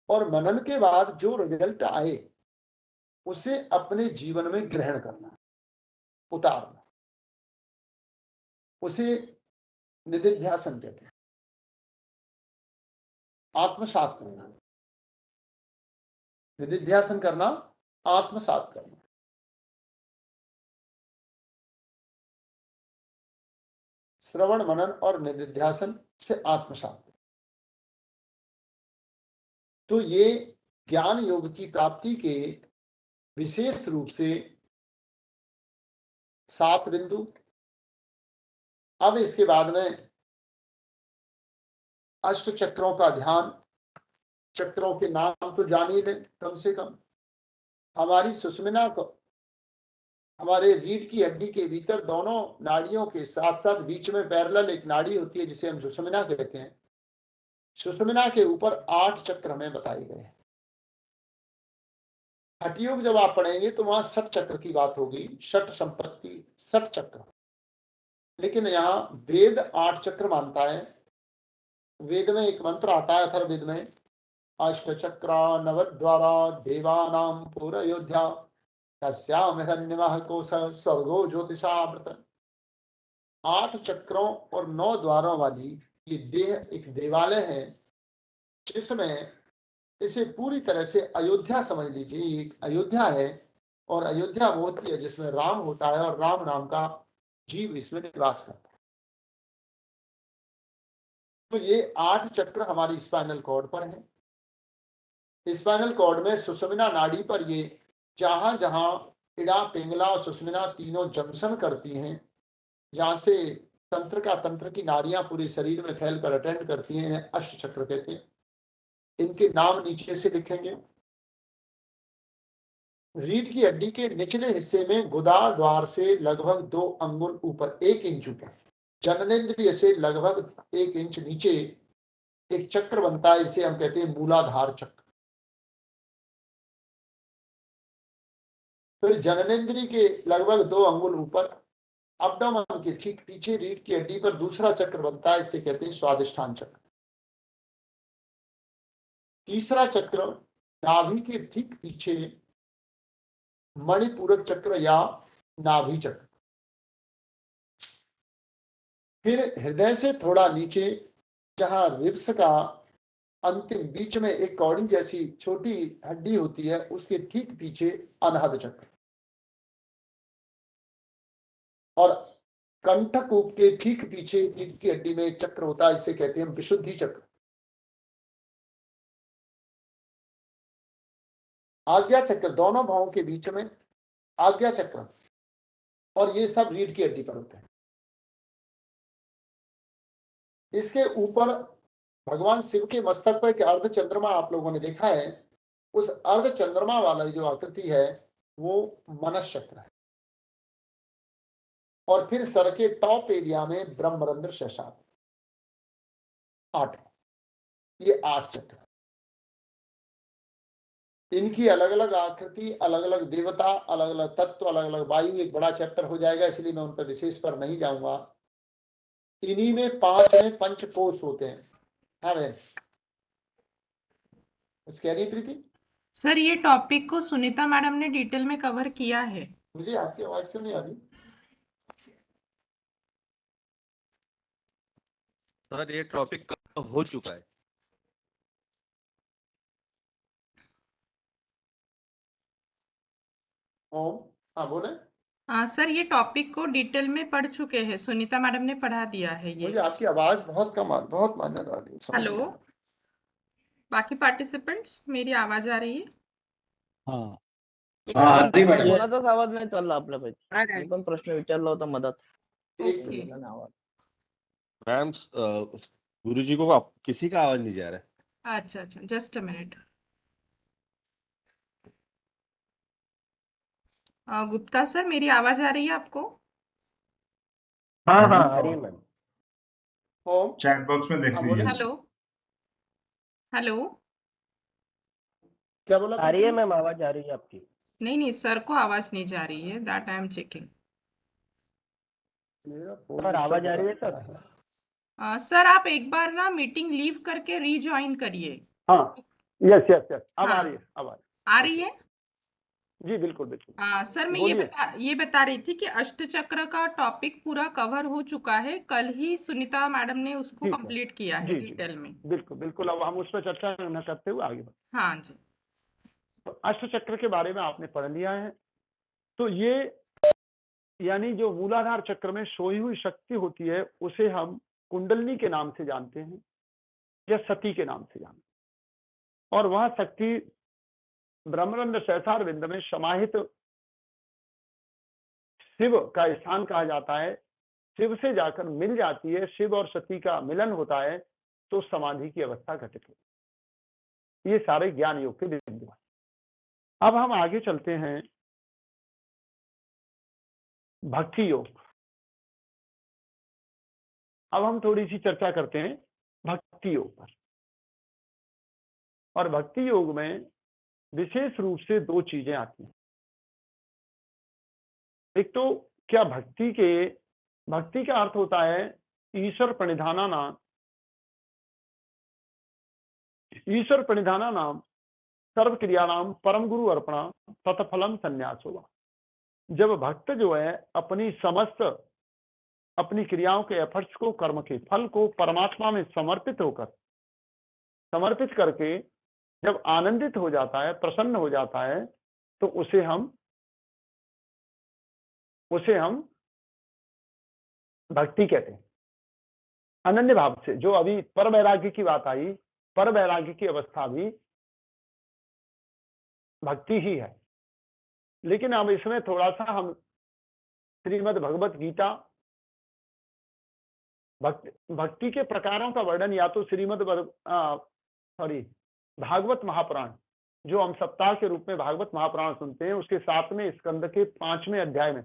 और मनन के बाद जो रिजल्ट आए उसे अपने जीवन में ग्रहण करना, उतारना, उसे निधिध्यासन कहते हैं, आत्मसात करना। निधिध्यासन करना, आत्मसात करना। श्रवण, मनन और निधिध्यासन से आत्मसात। तो ये ज्ञान योग की प्राप्ति के विशेष रूप से 7 बिंदु। अब इसके बाद में अष्ट चक्रों का ध्यान। चक्रों के नाम तो जान ही लें कम से कम। हमारी सुषुम्ना को, हमारे रीढ़ की हड्डी के भीतर दोनों नाड़ियों के साथ साथ बीच में पैरेलल एक नाड़ी होती है जिसे हम सुषुम्ना कहते हैं। सुषुम्ना के ऊपर 8 चक्र हमें बताए गए हैं। हठयोग जब आप पढ़ेंगे तो वहां 6 चक्र की बात होगी, 6 संपत्ति, 6 चक्र। लेकिन यहाँ वेद 8 चक्र मानता है। वेद में एक मंत्र आता है, अथर्ववेद में, अष्ट चक्रा नवद्वारा देवानां पुरयोध्या तस्याम हिरण्यमः कोश स्वर्गो ज्योतिषामृत। 8 चक्रों और 9 द्वारों वाली ये देह एक देवालय है, जिसमें इसे पूरी तरह से अयोध्या समझ लीजिए, एक अयोध्या है, और अयोध्या वो होती है जिसमें राम होता है और राम नाम का जीव इसमें निवास करता है। तो ये 8 चक्र हमारी स्पाइनल कॉर्ड पर है। स्पाइनल कॉर्ड में सुषुम्ना नाड़ी पर ये जहां जहां इड़ा, पिंगला और सुषुम्ना तीनों जंक्शन करती हैं, जहां से तंत्र की नाड़ियां पूरे शरीर में फैलकर अटेंड करती हैं, इन्हें अष्ट चक्र कहते हैं। इनके नाम नीचे से लिखेंगे। रीढ़ की हड्डी के निचले हिस्से में गुदा द्वार से लगभग 2 अंगुल ऊपर, 1 इंच ऊपर, जननेंद्रिय से लगभग 1 इंच नीचे एक चक्र बनता है, इसे हम कहते हैं मूलाधार चक्र। फिर जननेंद्रिय के लगभग 2 अंगुल ऊपर अब्डोमेन के ठीक पीछे रीढ़ की हड्डी पर दूसरा चक्र बनता है, इसे कहते हैं स्वादिष्ठान चक्र। तीसरा चक्र नाभि के ठीक पीछे मणिपूरक चक्र या नाभि चक्र। फिर हृदय से थोड़ा नीचे जहां रिब्स का अंतिम बीच में एक कौड़ी जैसी छोटी हड्डी होती है, उसके ठीक पीछे अनहद चक्र। और कंठकूप के ठीक पीछे रीढ़ की हड्डी में एक चक्र होता है, इसे कहते हैं विशुद्धि चक्र। आज्ञा चक्र दोनों भावों के बीच में आज्ञा चक्र, और ये सब रीढ़ की हड्डी पर होते हैं। इसके ऊपर भगवान शिव के मस्तक पर एक अर्ध चंद्रमा आप लोगों ने देखा है। उस अर्ध चंद्रमा वाला जो आकृति है वो मनस चक्र है। और फिर सर के टॉप एरिया में ब्रह्मरंध्र शेषाद्रि, 8, ये 8 चक्र। इनकी अलग अलग आकृति, अलग अलग देवता, अलग अलग तत्व, अलग अलग वायु, एक बड़ा चैप्टर हो जाएगा, इसलिए मैं उन पर विशेष पर नहीं जाऊंगा। इन्हीं में 5 में पंचकोश होते हैं। हाँ बहन, कुछ कह रही है प्रीति? सर ये टॉपिक को सुनीता मैडम ने डिटेल में कवर किया है। मुझे आपकी आवाज क्यों नहीं आ रही? सर ये टॉपिक हो चुका है। ओम, हाँ बोले। सर ये टॉपिक को डिटेल में पढ़ चुके हैं, सुनीता मैडम ने पढ़ा दिया है ये। मुझे आपकी आवाज बहुत कम बहुत मायने आ रही है। समझ हेलो, नहीं आ रहा। बाकी पार्टिसिपेंट्स, मेरी आवाज आ रही है? हा कोणाचाच आवाज नाही चालला आपल्यापैकी. मी पण प्रश्न विचारला होता मधात. ओके, गेला नाही आवाज. मैम गुरुजी को किसी का आवाज नहीं जा रहा है। अच्छा अच्छा, just a minute. Gupta sir, मेरी आवाज आ रही है आपको? हाँ हाँ आ रही है मैम। ओम, चैट बॉक्स में देख हाँ, लीजिए। बोले। हेलो हेलो, क्या बोला? आ रही है मैम, आवाज आ रही है आपकी। नहीं नहीं, सर को आवाज नहीं जा रही है, दैट आई एम चेकिंग। मेरा फोन सर आवाज आ रही है डिस्टर्ब सर? हो रहा है। सर आप एक बार ना मीटिंग लीव करके रीज्वाइन करिए। हाँ, यस यस यस, अब आ हाँ, रही है, अब आ रही आ रही है? जी, बिल्कुल बिल्कुल। सर मैं बोलिए। ये बता रही थी कि अष्टचक्र का टॉपिक पूरा कवर हो चुका है, कल ही सुनीता मैडम ने उसको ठीक है। कंप्लीट किया है जी जी, डिटेल में। बिल्कुल बिल्कुल। अब हम उस पर चर्चा न करते हुए आगे बढ़ते। हाँ जी। तो अष्टचक्र के बारे में आपने पढ़ लिया है। तो ये यानी जो मूलाधार चक्र में सोई हुई शक्ति होती है उसे हम कुंडलनी के नाम से जानते हैं या सती के नाम से जानते हैं। और वह शक्ति ब्रह्मरंध्र सहस्रार बिंद में समाहित शिव का स्थान कहा जाता है। शिव से जाकर मिल जाती है, शिव और सती का मिलन होता है तो समाधि की अवस्था घटित होती है। ये सारे ज्ञान योग के बिंदु हैं। अब हम आगे चलते हैं भक्ति योग। अब हम थोड़ी सी चर्चा करते हैं भक्ति योग पर। और भक्ति योग में विशेष रूप से 2 चीजें आती हैं। एक तो क्या भक्ति का अर्थ होता है ईश्वर प्रणिधाना नाम सर्व क्रिया नाम परम गुरु अर्पणा तत्फलम संन्यास होगा। जब भक्त जो है अपनी क्रियाओं के एफर्ट्स को, कर्म के फल को परमात्मा में समर्पित करके जब आनंदित हो जाता है, प्रसन्न हो जाता है, तो उसे हम भक्ति कहते हैं। अनन्य भाव से, जो अभी पर वैराग्य की बात आई, पर वैराग्य की अवस्था भी भक्ति ही है। लेकिन अब इसमें थोड़ा सा हम श्रीमद् भगवत गीता भक्ति के प्रकारों का वर्णन या तो भागवत महापुराण, जो हम सप्ताह के रूप में भागवत महापुराण सुनते हैं, उसके 7वें स्कंद के 5वें अध्याय में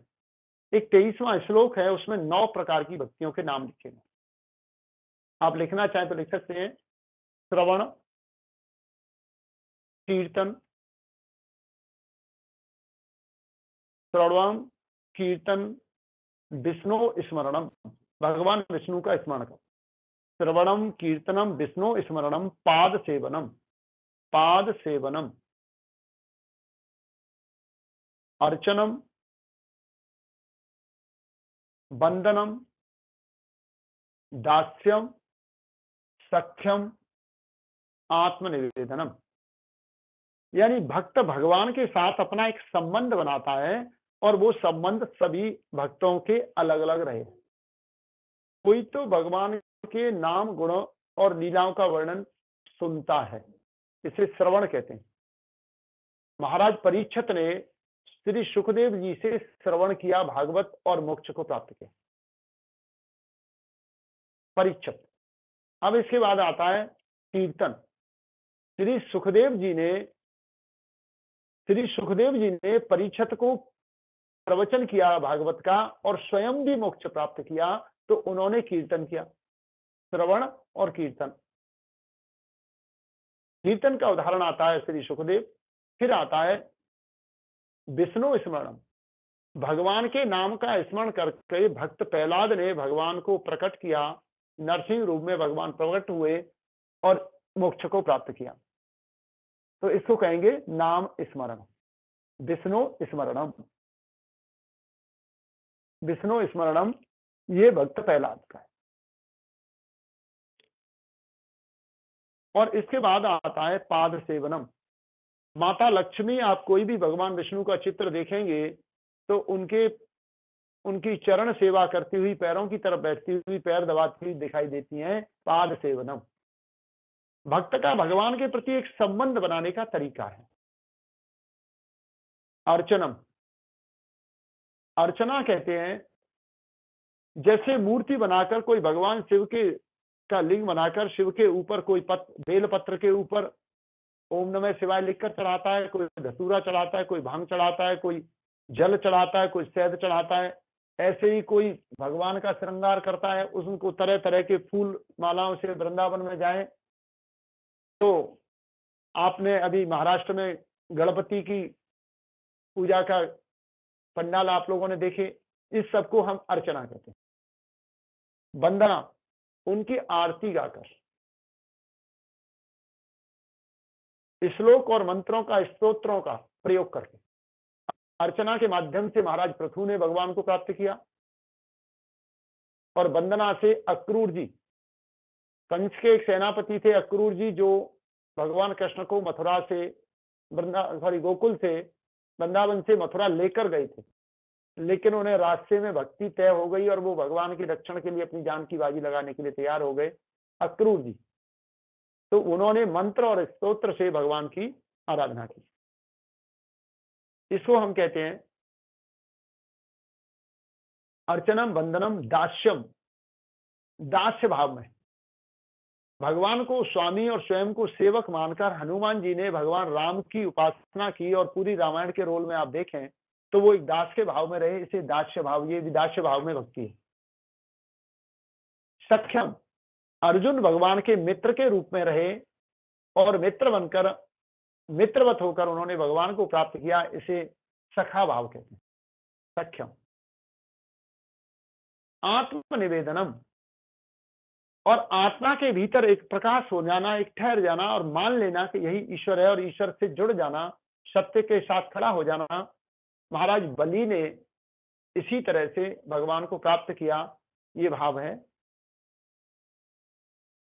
एक 23वां श्लोक है, उसमें 9 प्रकार की भक्तियों के नाम लिखे हैं। आप लिखना चाहें तो लिख सकते हैं। श्रवण, कीर्तन, श्रवणम कीर्तन विष्णु स्मरणम, भगवान विष्णु का स्मरण कर। श्रवणम कीर्तनम विष्णु स्मरणम पाद सेवनम अर्चनम वंदनम दास्यम सख्यम आत्मनिवेदनम। यानी भक्त भगवान के साथ अपना एक संबंध बनाता है और वो संबंध सभी भक्तों के अलग अलग रहे। कोई तो भगवान के नाम, गुण और लीलाओं का वर्णन सुनता है, इसे श्रवण कहते हैं। महाराज परीक्षित ने श्री सुखदेव जी से श्रवण किया भागवत और मोक्ष को प्राप्त किया। परीक्षित अब इसके बाद आता है कीर्तन। श्री सुखदेव जी ने परीक्षित को प्रवचन किया भागवत का और स्वयं भी मोक्ष प्राप्त किया, तो उन्होंने कीर्तन किया, श्रवण और कीर्तन। कीर्तन का उदाहरण आता है श्री सुखदेव। फिर आता है विष्णु स्मरणम। भगवान के नाम का स्मरण करके भक्त प्रहलाद ने भगवान को प्रकट किया, नरसिंह रूप में भगवान प्रकट हुए और मोक्ष को प्राप्त किया। तो इसको कहेंगे नाम स्मरण, विष्णु स्मरणम। विष्णु स्मरणम ये भक्त प्रहलाद का है। और इसके बाद आता है पाद सेवनम। माता लक्ष्मी, आप कोई भी भगवान विष्णु का चित्र देखेंगे तो उनकी चरण सेवा करती हुई, पैरों की तरफ बैठती हुई, पैर दबाती हुई दिखाई देती हैं। पाद सेवनम भक्त का भगवान के प्रति एक संबंध बनाने का तरीका है। अर्चनम, अर्चना कहते हैं जैसे मूर्ति बनाकर कोई भगवान शिव के का लिंग बनाकर शिव के ऊपर कोई बेल पत्र के ऊपर ओम नमः शिवाय लिखकर चढ़ाता है, कोई धतूरा चढ़ाता है, कोई भांग चढ़ाता है, कोई जल चढ़ाता है, कोई शहद चढ़ाता है, ऐसे ही कोई भगवान का श्रृंगार करता है, उसको तरह तरह के फूल मालाओं से वृंदावन में जाए। तो आपने अभी महाराष्ट्र में गणपति की पूजा का पंडाल आप लोगों ने देखे, इस सबको हम अर्चना कहते हैं। वंदना, उनकी आरती गाकर, श्लोक और मंत्रों का, स्तोत्रों का प्रयोग करके अर्चना के माध्यम से महाराज पृथु ने भगवान को प्राप्त किया। और वंदना से अक्रूर जी, कंस के एक सेनापति थे अक्रूर जी, जो भगवान कृष्ण को मथुरा से गोकुल से वृंदावन से मथुरा लेकर गए थे, लेकिन उन्हें रास्ते में भक्ति तय हो गई और वो भगवान की रक्षण के लिए अपनी जान की बाजी लगाने के लिए तैयार हो गए अक्रूर जी। तो उन्होंने मंत्र और स्तोत्र से भगवान की आराधना की। इसको हम कहते हैं अर्चनम वंदनम दास्यम। दास्य भाव में भगवान को स्वामी और स्वयं को सेवक मानकर हनुमान जी ने भगवान राम की उपासना की, और पूरी रामायण के रोल में आप देखें तो वो एक दास के भाव में रहे। इसे दास्य भाव, ये भी दास्य भाव में भक्ति है। सख्यम, अर्जुन भगवान के मित्र के रूप में रहे और मित्र बनकर, मित्रवत होकर उन्होंने भगवान को प्राप्त किया। इसे सखा भाव कहते हैं, सख्यम। आत्मनिवेदनम, और आत्मा के भीतर एक प्रकाश हो जाना, एक ठहर जाना और मान लेना कि यही ईश्वर है, और ईश्वर से जुड़ जाना, सत्य के साथ खड़ा हो जाना। महाराज बलि ने इसी तरह से भगवान को प्राप्त किया। ये भाव है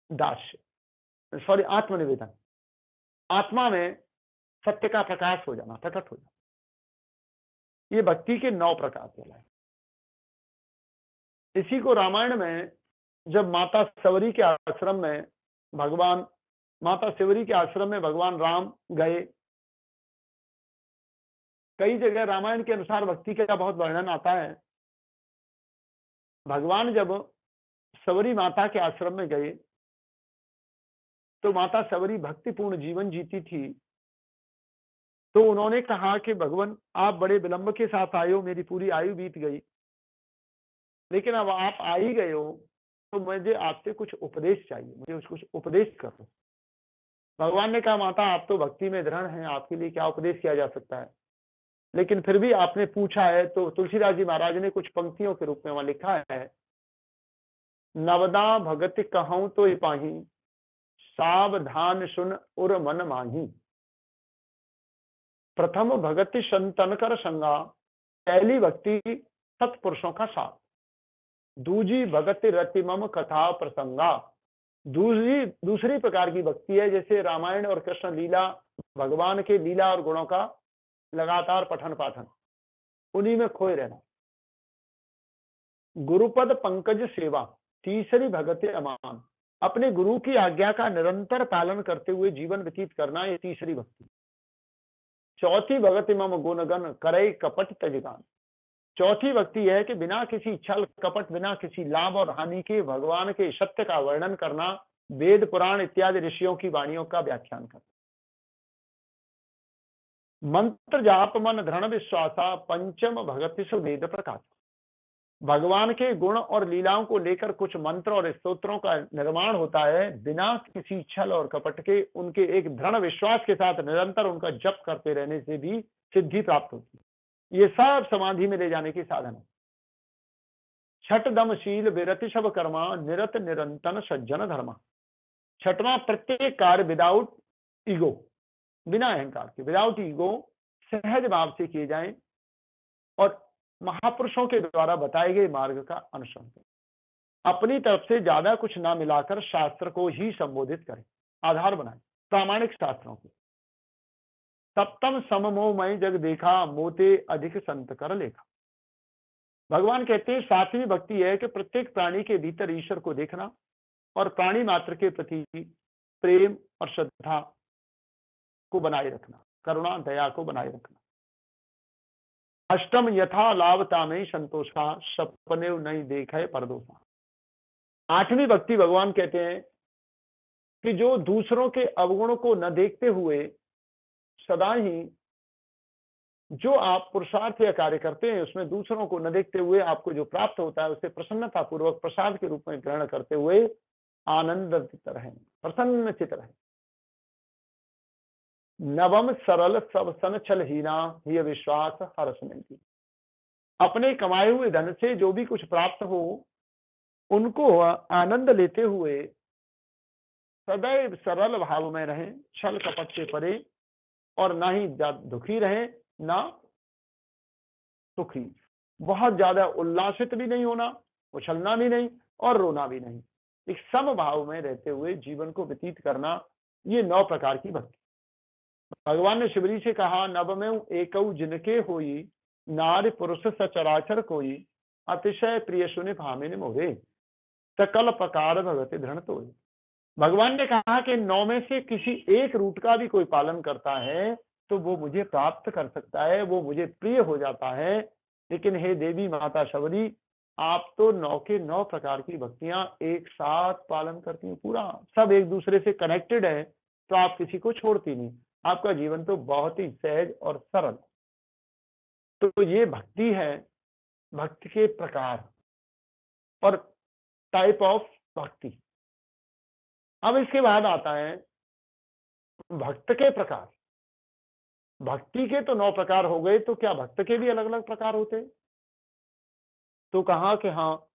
दास्य, सॉरी आत्मनिवेदन। आत्मा में सत्य का प्रकाश हो जाना, प्रकट हो जाना। ये भक्ति के 9 प्रकार कहलाए। इसी को रामायण में जब माता सवरी के आश्रम में भगवान राम गए, कई जगह रामायण के अनुसार भक्ति का बहुत वर्णन आता है। भगवान जब सवरी माता के आश्रम में गए तो माता सवरी भक्तिपूर्ण जीवन जीती थी। तो उन्होंने कहा कि भगवान आप बड़े विलंब के साथ आए हो, मेरी पूरी आयु बीत गई, लेकिन अब आप आ ही गए हो तो मुझे आपसे कुछ उपदेश चाहिए, मुझे कुछ उपदेश करो। भगवान ने कहा माता आप तो भक्ति में दृढ़ हैं, आपके लिए क्या उपदेश किया जा सकता है, लेकिन फिर भी आपने पूछा है। तो तुलसीदास जी महाराज ने कुछ पंक्तियों के रूप में वहां लिखा है, नवदा भगति कहूं तो पाही, सावधान सुन उर मन माही। प्रथम भगति संतन कर संगा, पहली भक्ति सत्पुरुषों का साथ। दूजी भगति रति मम कथा प्रसंगा। दूसरी प्रकार की भक्ति है जैसे रामायण और कृष्ण लीला, भगवान के लीला और गुणों का लगातार पठन पाठन, उन्हीं में खोए रहना। गुरुपद पंकज सेवा, तीसरी भगति अमान, अपने गुरु की आज्ञा का निरंतर पालन करते हुए जीवन व्यतीत करना, ये तीसरी भक्ति। चौथी भगति मम गुणगण करे कपट तजगान। चौथी भक्ति है कि बिना किसी छल कपट, बिना किसी लाभ और हानि के भगवान के सत्य का वर्णन करना, वेद पुराण इत्यादि ऋषियों की वाणियों का व्याख्यान करते। मंत्र जाप मन दृढ़ विश्वासा पंचम भगति वेद प्रकाश। भगवान के गुण और लीलाओं को लेकर कुछ मंत्र और स्तोत्रों का निर्माण होता है, बिना किसी छल और कपट के उनके एक दृढ़ विश्वास के साथ निरंतर उनका जप करते रहने से भी सिद्धि प्राप्त होती है। ये सब समाधि में ले जाने के साधन है। छठ दमशील विरति सब कर्मा निरत निरंतन सज्जन धर्मा। छठवां, प्रत्येक कार्य विदाउट ईगो, बिना अहंकार के, विदाउट ईगो, सहज भाव से किए जाएं और महापुरुषों के द्वारा बताए गए मार्ग का अनुसरण करें। अपनी तरफ से ज्यादा कुछ ना मिलाकर शास्त्र को ही संबोधित करें, आधार बनाएं प्रामाणिक शास्त्रों के। सप्तम सममोमय जग देखा मोते अधिक संत कर लेखा। भगवान कहते हैं सातवीं भक्ति है कि प्रत्येक प्राणी के भीतर ईश्वर को देखना और प्राणी मात्र के प्रति प्रेम और श्रद्धा को बनाए रखना, करुणा दया को बनाए रखना। अष्टम यथा लाभता में संतोषा सपने नहीं देखे परदोषा। आठवीं भक्ति भगवान कहते हैं कि जो दूसरों के अवगुणों को न देखते हुए सदा ही जो आप पुरुषार्थ या कार्य करते हैं उसमें दूसरों को न देखते हुए आपको जो प्राप्त होता है उसे प्रसन्नता पूर्वक प्रसाद के रूप में ग्रहण करते हुए आनंदित रहें, प्रसन्न चित रहें। नवम सरल सब सन छल हीना ये विश्वास हर्ष मिलती। अपने कमाए हुए धन से जो भी कुछ प्राप्त हो उनको आनंद लेते हुए सदैव सरल भाव में रहें, छल कपट से परे, और ना ही दुखी रहें ना सुखी। बहुत ज्यादा उल्लासित भी नहीं होना, उछलना भी नहीं और रोना भी नहीं, एक सम भाव में रहते हुए जीवन को व्यतीत करना, ये 9 प्रकार की भक्ति। भगवान ने शिवरी से कहा नभ में एकौ जिनके होई नारी पुरुष सचराचर कोई अतिशय प्रिय सुने भामिन मोहे सकल प्रकार भगवती दृढ़ तो। भगवान ने कहा कि 9 में से किसी एक रूट का भी कोई पालन करता है तो वो मुझे प्राप्त कर सकता है, वो मुझे प्रिय हो जाता है। लेकिन हे देवी माता शबरी, आप तो 9 के 9 प्रकार की भक्तियां एक साथ पालन करती हैं, पूरा सब एक दूसरे से कनेक्टेड है, तो आप किसी को छोड़ती नहीं। आपका जीवन तो बहुत ही सहज और सरल। तो ये भक्ति है, भक्ति के प्रकार और टाइप ऑफ भक्ति। अब इसके बाद आता है भक्त के प्रकार। भक्ति के तो 9 प्रकार हो गए, तो क्या भक्त के भी अलग अलग प्रकार होते हैं? तो कहा कि हाँ,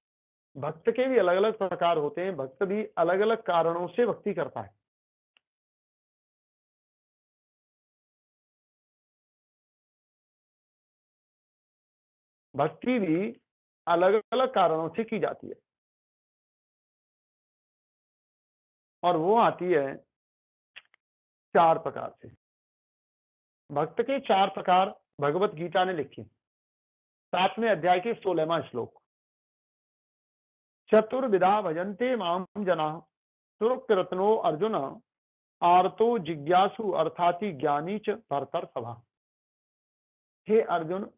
भक्त के भी अलग अलग प्रकार होते हैं। भक्त भी अलग अलग कारणों से भक्ति करता है। भक्ति भी अलग अलग कारणों से की जाती है और वो आती है 4 प्रकार से। भक्त के 4 प्रकार भगवत गीता ने लिखे, 7वें अध्याय के 16वां श्लोक। चतुर्विधा भजन्ते माम जना सुरकृतनो अर्जुन आर्तो जिज्ञासु अर्थाति ज्ञानी च भरतर सभा। हे अर्जुन,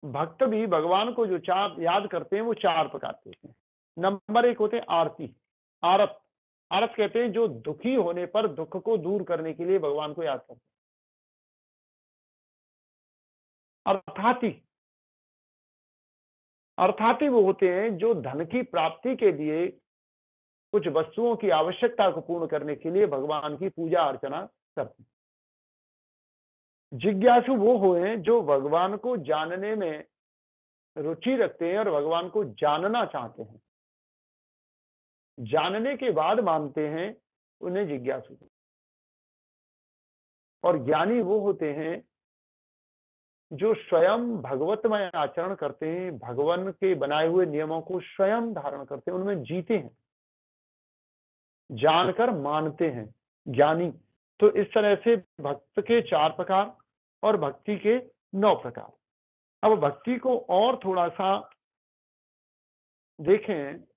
भक्त भी भगवान को जो 4 याद करते हैं वो 4 प्रकार के होते हैं। नंबर 1 होते हैं आरती, आरत। आरत कहते हैं जो दुखी होने पर दुख को दूर करने के लिए भगवान को याद करते हैं। अर्थाति, अर्थाति वो होते हैं जो धन की प्राप्ति के लिए कुछ वस्तुओं की आवश्यकता को पूर्ण करने के लिए भगवान की पूजा अर्चना करते हैं। जिज्ञासु वो हुए जो भगवान को जानने में रुचि रखते हैं और भगवान को जानना चाहते हैं, जानने के बाद मानते हैं, उन्हें जिज्ञासु। और ज्ञानी वो होते हैं जो स्वयं भगवतमय आचरण करते हैं, भगवान के बनाए हुए नियमों को स्वयं धारण करते हैं, उनमें जीते हैं, जानकर मानते हैं, ज्ञानी। तो इस तरह से भक्त के 4 प्रकार और भक्ति के 9 प्रकार। अब भक्ति को और थोड़ा सा देखें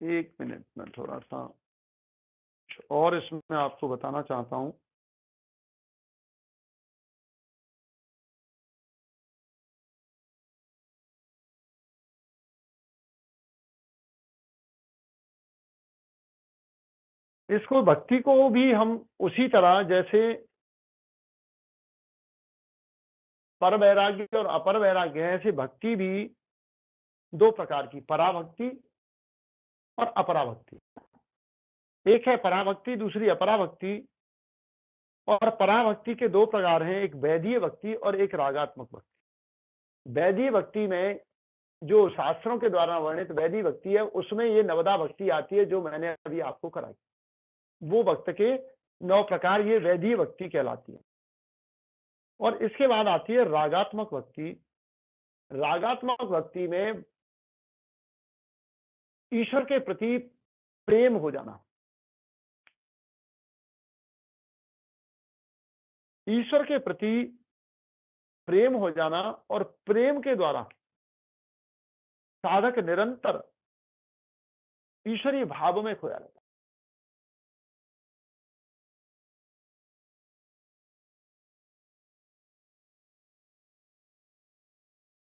एक मिनट में थोड़ा सा और इसमें आपको बताना चाहता हूं। इसको भक्ति को भी हम उसी तरह जैसे पर वैराग्य और अपर वैराग्य है, ऐसे भक्ति भी दो प्रकार की, पराभक्ति और अपराभक्ति। एक है पराभक्ति, दूसरी अपराभक्ति। और पराभक्ति के दो प्रकार हैं, एक वैधीय भक्ति और एक रागात्मक भक्ति। वैधीय भक्ति में जो शास्त्रों के द्वारा वर्णित वैधीय भक्ति है, उसमें ये नवदा भक्ति आती है जो मैंने अभी आपको कराई। वो भक्त के 9 प्रकार ये वैधीय भक्ति कहलाती है। और इसके बाद आती है रागात्मक भक्ति। रागात्मक भक्ति में ईश्वर के प्रति प्रेम हो जाना, ईश्वर के प्रति प्रेम हो जाना, और प्रेम के द्वारा साधक निरंतर ईश्वरीय भाव में खोया रहता है।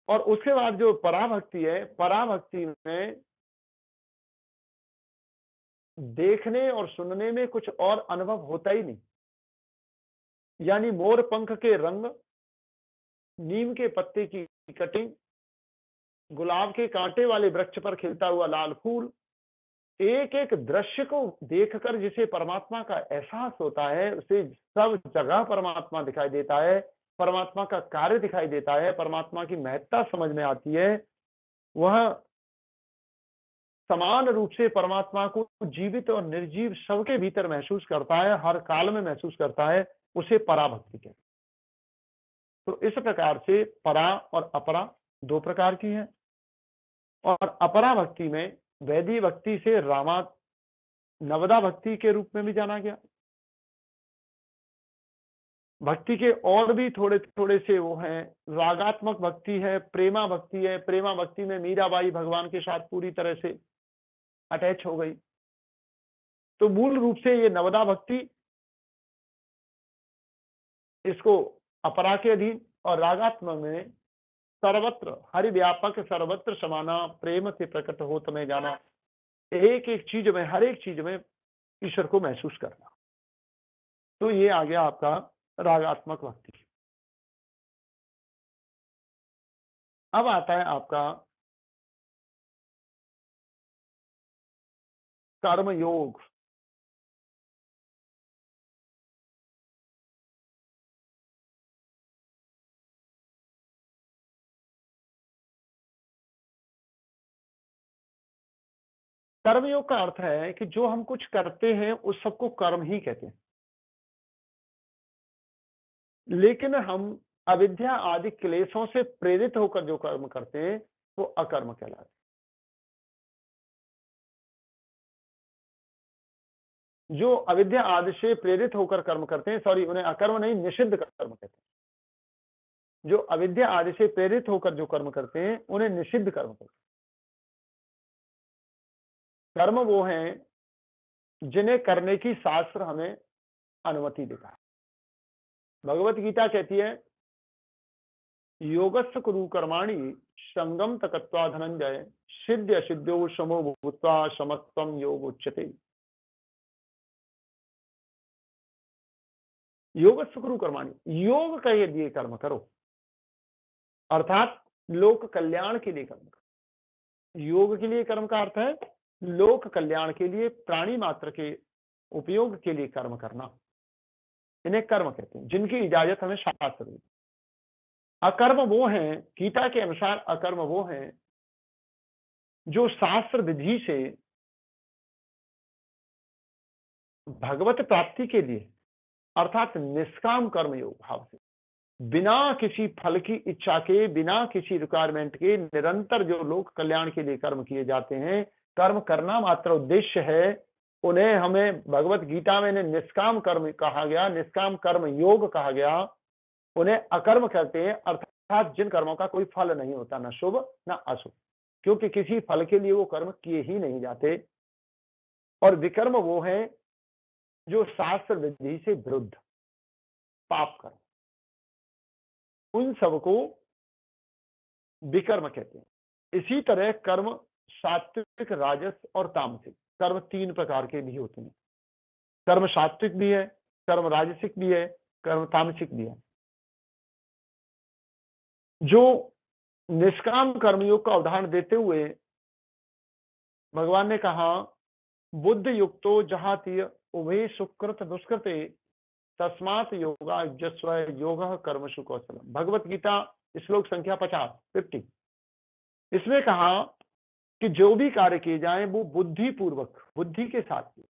और उसके बाद जो पराभक्ति है, पराभक्ति में देखने और सुनने में कुछ और अनुभव होता ही नहीं। यानी मोर पंख के रंग, नीम के पत्ते की कटिंग, गुलाब के कांटे वाले वृक्ष पर खिलता हुआ लाल फूल, एक एक दृश्य को देखकर जिसे परमात्मा का एहसास होता है, उसे सब जगह परमात्मा दिखाई देता है, परमात्मा का कार्य दिखाई देता है, परमात्मा की महत्ता समझ में आती है। वह समान रूप से परमात्मा को जीवित और निर्जीव सबके भीतर महसूस करता है, हर काल में महसूस करता है, उसे पराभक्ति कहते हैं। तो इस प्रकार से परा और अपरा दो प्रकार की है। और अपरा भक्ति में वैधीय भक्ति से नवदा भक्ति के रूप में भी जाना गया। भक्ति के और भी थोड़े थोड़े से वो हैं, रागात्मक भक्ति है, प्रेमा भक्ति है। प्रेमा भक्ति में मीराबाई भगवान के साथ पूरी तरह से अटैच हो गई। तो मूल रूप से ये नवदा भक्ति इसको अपरा के अधीन, और रागात्मक में सर्वत्र हरि व्यापक सर्वत्र समाना, प्रेम से प्रकट हो तुम्हें जाना, एक एक चीज में, हर एक चीज में ईश्वर को महसूस करना। तो ये आ गया आपका रागात्मक भक्ति। अब आता है आपका कर्म योग। कर्मयोग का अर्थ है कि जो हम कुछ करते हैं उस सबको कर्म ही कहते हैं, लेकिन हम अविद्या आदि क्लेशों से प्रेरित होकर जो कर्म करते हैं वो अकर्म कहलाते हैं। जो अविद्या आदि से प्रेरित होकर कर्म करते हैं, सॉरी, उन्हें अकर्म नहीं, निषिद्ध कर्म कहते हैं। जो अविद्या आदि से प्रेरित होकर जो कर्म करते हैं उन्हें निषिद्ध कर्म कहते हैं। कर्म वो हैं जिन्हें करने की शास्त्र हमें अनुमति देता है। भगवत गीता कहती है, योगस्स कुरु कर्माणि संगम तकत्वा धनंजय, सिद्ध सिद्धो समो भूत्वा समत्वम योग उच्यते। योगस्स कुरु कर्माणि, योग के लिए कर्म करो, अर्थात लोक कल्याण के लिए कर्म करो। योग के लिए कर्म का अर्थ है लोक कल्याण के लिए, प्राणी मात्र के उपयोग के लिए कर्म करना, इन्हें कर्म कहते हैं, जिनकी इजाजत हमें शास्त्र देती है। अकर्म वो हैं, गीता के अनुसार अकर्म वो हैं जो शास्त्र विधि से भगवत प्राप्ति के लिए, अर्थात निष्काम कर्म योग भाव से, बिना किसी फल की इच्छा के, बिना किसी रिक्वायरमेंट के, निरंतर जो लोक कल्याण के लिए कर्म किए जाते हैं, कर्म करना मात्र उद्देश्य है, उन्हें हमें भगवत गीता में निष्काम कर्म कहा गया, निष्काम कर्म योग कहा गया। उन्हें अकर्म कहते हैं, अर्थात जिन कर्मों का कोई फल नहीं होता, न शुभ न अशुभ, क्योंकि किसी फल के लिए वो कर्म किए ही नहीं जाते। और विकर्म वो है जो शास्त्र विधि से विरुद्ध पाप कर्म, उन सबको विकर्म कहते हैं। इसी तरह कर्म सात्विक, राजस और तामसिक कर्म 3 प्रकार के भी होते हैं। कर्म सात्विक भी है, कर्म राजसिक भी है, कर्म तामसिक भी है। जो निष्काम कर्मयोग का उदाहरण देते हुए भगवान ने कहा, बुद्ध युक्तो जहातीय उभय सुकृत दुष्कृते तस्मात् योगा जस्व योगः कर्मसु कौशलम। भगवत गीता श्लोक संख्या 50। इसमें कहा कि जो भी कार्य किए जाएं वो बुद्धि पूर्वक, बुद्धि के साथ किए,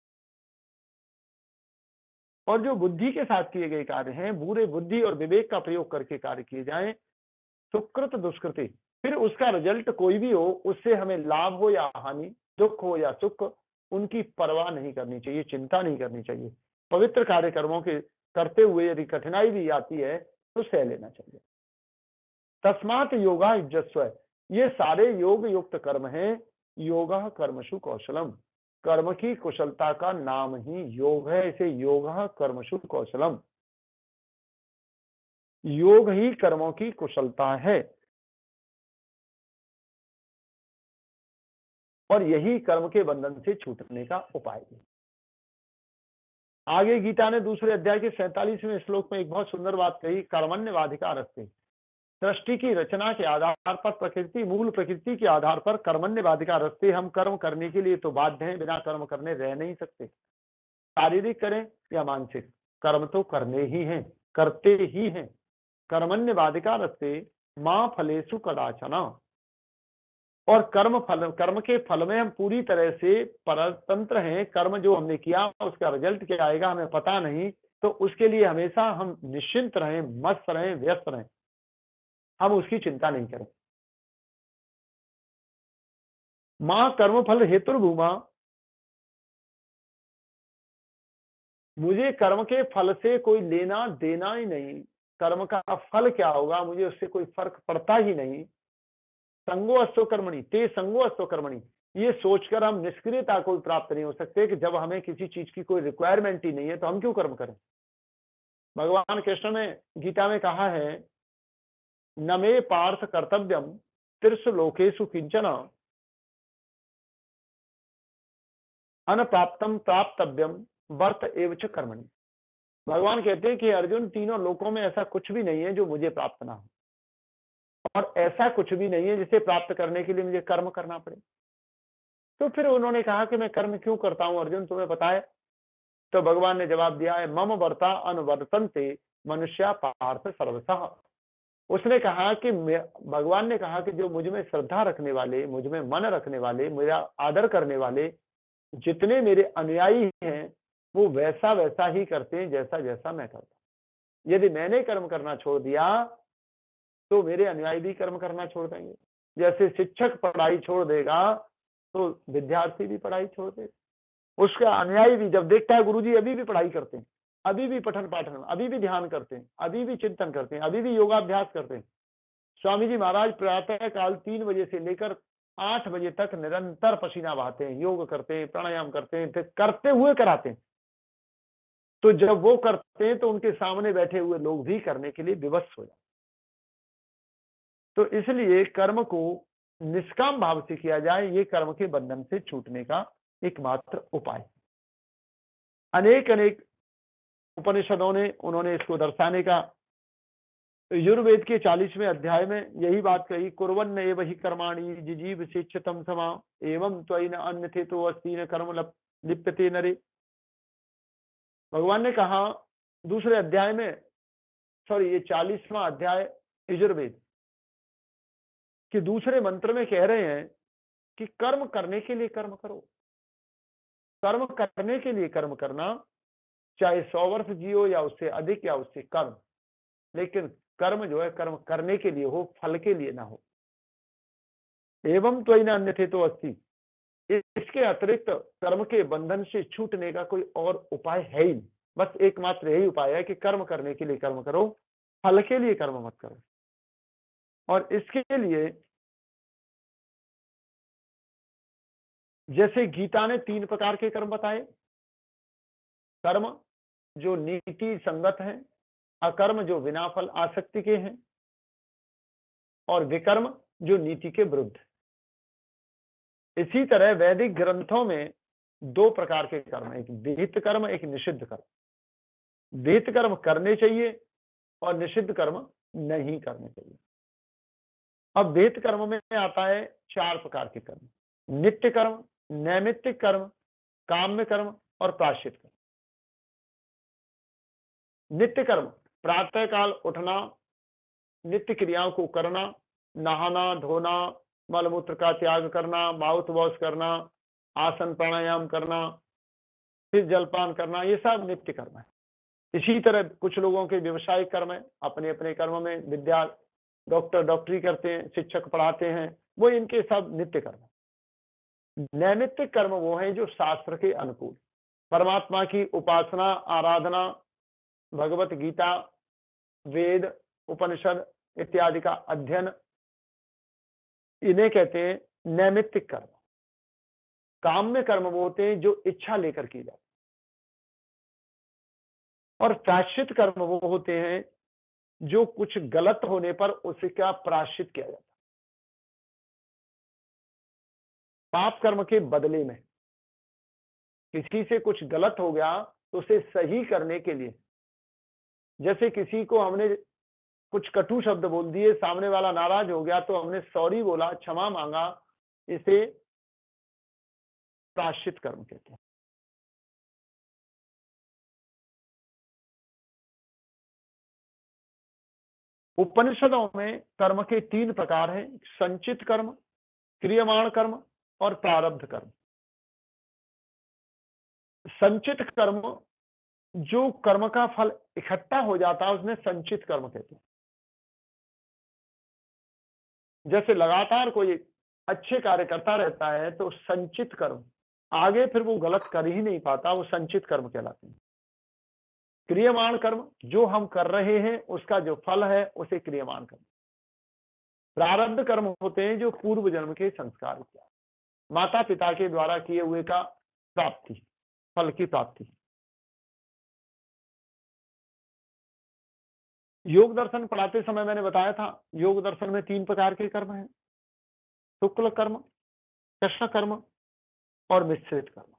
और जो बुद्धि के साथ किए गए कार्य हैं, पूरे बुद्धि और विवेक का प्रयोग करके कार्य किए जाएं, सुकृत दुष्कृति, फिर उसका रिजल्ट कोई भी हो, उससे हमें लाभ हो या हानि, दुख हो या सुख, उनकी परवाह नहीं करनी चाहिए, चिंता नहीं करनी चाहिए। पवित्र कार्य कर्मों के करते हुए यदि कठिनाई भी आती है तो सह लेना चाहिए। तस्मात् योगा युज्यस्व, ये सारे योग युक्त कर्म हैं। योगः कर्मसु कौशलम, कर्म की कुशलता का नाम ही योग है। इसे योगः कर्मसु कौशलम, योग ही कर्मों की कुशलता है, और यही कर्म के बंधन से छूटने का उपाय है। आगे गीता ने दूसरे अध्याय के 47वें श्लोक में एक बहुत सुंदर बात कही, कर्मण्यवाधिकार अस्ति। सृष्टि की रचना के आधार पर, प्रकृति, मूल प्रकृति के आधार पर कर्मण्यवाधिकार अस्ति। हम कर्म करने के लिए तो बाध्य हैं, बिना कर्म करने रह नहीं सकते। शारीरिक करें या मानसिक, कर्म तो करने ही हैं, करते ही हैं। कर्मण्यवाधिकार अस्ति मां फलेषु कदाचन, और कर्म के फल में हम पूरी तरह से परतंत्र हैं। कर्म जो हमने किया उसका रिजल्ट क्या आएगा हमें पता नहीं, तो उसके लिए हमेशा हम निश्चिंत रहें, मस्त रहें, व्यस्त रहें, हम उसकी चिंता नहीं करें। मां कर्म फल हेतुर्भूमा, मुझे कर्म के फल से कोई लेना देना ही नहीं, कर्म का फल क्या होगा मुझे उससे कोई फर्क पड़ता ही नहीं। संगो अस्तो कर्मणि ते संगो अस्तो कर्मणि, ये सोचकर हम निष्क्रियता को प्राप्त नहीं हो सकते कि जब हमें किसी चीज की कोई रिक्वायरमेंट ही नहीं है तो हम क्यों कर्म करें। भगवान कृष्ण ने गीता में कहा है, न मे पार्थ कर्तव्यम त्रिषु लोकेषु किंचन अनप्राप्तम प्राप्तव्यम वर्त एव च कर्मणि। भगवान कहते हैं कि अर्जुन, तीनों लोकों में ऐसा कुछ भी नहीं है जो मुझे प्राप्त ना हो, और ऐसा कुछ भी नहीं है जिसे प्राप्त करने के लिए मुझे कर्म करना पड़े। तो फिर उन्होंने कहा कि मैं कर्म क्यों करता हूं अर्जुन, तुम्हें बताए। तो भगवान ने जवाब दिया है, मम वर्ता अनुवर्तन्ते मनुष्य पार्थ सर्वशः। उसने कहा कि भगवान ने कहा कि जो मुझ में श्रद्धा रखने वाले, मुझ में मन रखने वाले, मेरा आदर करने वाले जितने मेरे अनुयायी हैं, वो वैसा वैसा ही करते हैं जैसा जैसा मैं करता हूं। यदि मैंने कर्म करना छोड़ दिया तो मेरे अनुयायी भी कर्म करना छोड़ देंगे। जैसे शिक्षक पढ़ाई छोड़ देगा तो विद्यार्थी भी पढ़ाई छोड़ देगा। उसका अनुयायी भी जब देखता है गुरुजी अभी भी पढ़ाई करते हैं, अभी भी पठन पाठन, अभी भी ध्यान करते हैं, अभी भी चिंतन करते हैं, अभी भी योगाभ्यास करते हैं। स्वामी जी महाराज प्रातः काल 3 बजे से लेकर 8 बजे तक निरंतर पसीना बहाते हैं, योग करते हैं, प्राणायाम करते हैं, फिर करते हुए कराते हैं। तो जब वो करते हैं तो उनके सामने बैठे हुए लोग भी करने के लिए विवश हो जाते। तो इसलिए कर्म को निष्काम भाव से किया जाए, ये कर्म के बंधन से छूटने का एकमात्र उपाय। अनेक अनेक उपनिषदों ने उन्होंने इसको दर्शाने का, यजुर्वेद के 40वें अध्याय में यही बात कही, कुर्वन्न एव हि कर्माणि जिजीव शिक्षतम समा एवं त्वयि न अन्यथे तो अस्ति न कर्म लिप्यते नरे। भगवान ने कहा दूसरे अध्याय में, ये 40वां अध्याय यजुर्वेद कि दूसरे मंत्र में कह रहे हैं कि कर्म करने के लिए कर्म करो, कर्म करने के लिए कर्म करना, चाहे 100 वर्ष जियो या उससे अधिक या उससे कम, लेकिन कर्म जो है कर्म करने के लिए हो, फल के लिए ना हो। एवं त्वयि न अन्यथे तो अस्ति, इसके अतिरिक्त कर्म के बंधन से छूटने का कोई और उपाय है ही नहीं। बस एकमात्र यही उपाय है कि कर्म करने के लिए कर्म करो, फल के लिए कर्म मत करो। और इसके लिए जैसे गीता ने 3 प्रकार के कर्म बताए, कर्म जो नीति संगत हैं, अकर्म जो बिना फल आसक्ति के हैं, और विकर्म जो नीति के विरुद्ध है। इसी तरह वैदिक ग्रंथों में 2 प्रकार के कर्म, एक विहित कर्म, एक निषिद्ध कर्म। विहित कर्म करने चाहिए और निषिद्ध कर्म नहीं करने चाहिए। अब विहित कर्म में आता है 4 प्रकार के कर्म, नित्य कर्म, नैमित्तिक कर्म, काम्य कर्म और प्रायश्चित कर्म। नित्य कर्म प्रातः काल उठना, नित्य क्रियाओं को करना, नहाना धोना, मलमूत्र का त्याग करना, माउथ वॉश करना, आसन प्राणायाम करना, फिर जलपान करना, ये सब नित्य कर्म है। इसी तरह कुछ लोगों के व्यवसायिक कर्म है, अपने अपने कर्म में विद्या, डॉक्टर डॉक्टरी करते हैं, शिक्षक पढ़ाते हैं, वो इनके सब नित्य कर्म है। नैमित्तिक कर्म वो है जो शास्त्र के अनुकूल, परमात्मा की उपासना, आराधना, भगवत गीता, वेद, उपनिषद इत्यादि का अध्ययन, इन्हें कहते हैं नैमित्तिक कर्म। काम्य कर्म वो होते हैं जो इच्छा लेकर की जाती, और प्रायश्चित कर्म वो होते हैं जो कुछ गलत होने पर उसका प्रायश्चित किया जाता है। पाप कर्म के बदले में किसी से कुछ गलत हो गया तो उसे सही करने के लिए, जैसे किसी को हमने कुछ कटु शब्द बोल दिए, सामने वाला नाराज हो गया तो हमने सॉरी बोला, क्षमा मांगा, इसे प्रायश्चित कर्म कहते हैं। उपनिषदों में कर्म के 3 प्रकार हैं, संचित कर्म, क्रियमाण कर्म और प्रारब्ध कर्म। संचित कर्म जो कर्म का फल इकट्ठा हो जाता है उसमें संचित कर्म कहते हैं। जैसे लगातार कोई अच्छे कार्य करता रहता है तो संचित कर्म, आगे फिर वो गलत कर ही नहीं पाता, वो संचित कर्म कहलाते हैं। क्रियमाण कर्म जो हम कर रहे हैं उसका जो फल है उसे क्रियमाण कर्म। प्रारब्ध कर्म होते हैं जो पूर्व जन्म के संस्कार, माता पिता के द्वारा किए हुए का प्राप्ति, फल की प्राप्ति। योग दर्शन पढ़ाते समय मैंने बताया था, योग दर्शन में 3 प्रकार के कर्म हैं, शुक्ल कर्म, कृष्ण कर्म और मिश्रित कर्म।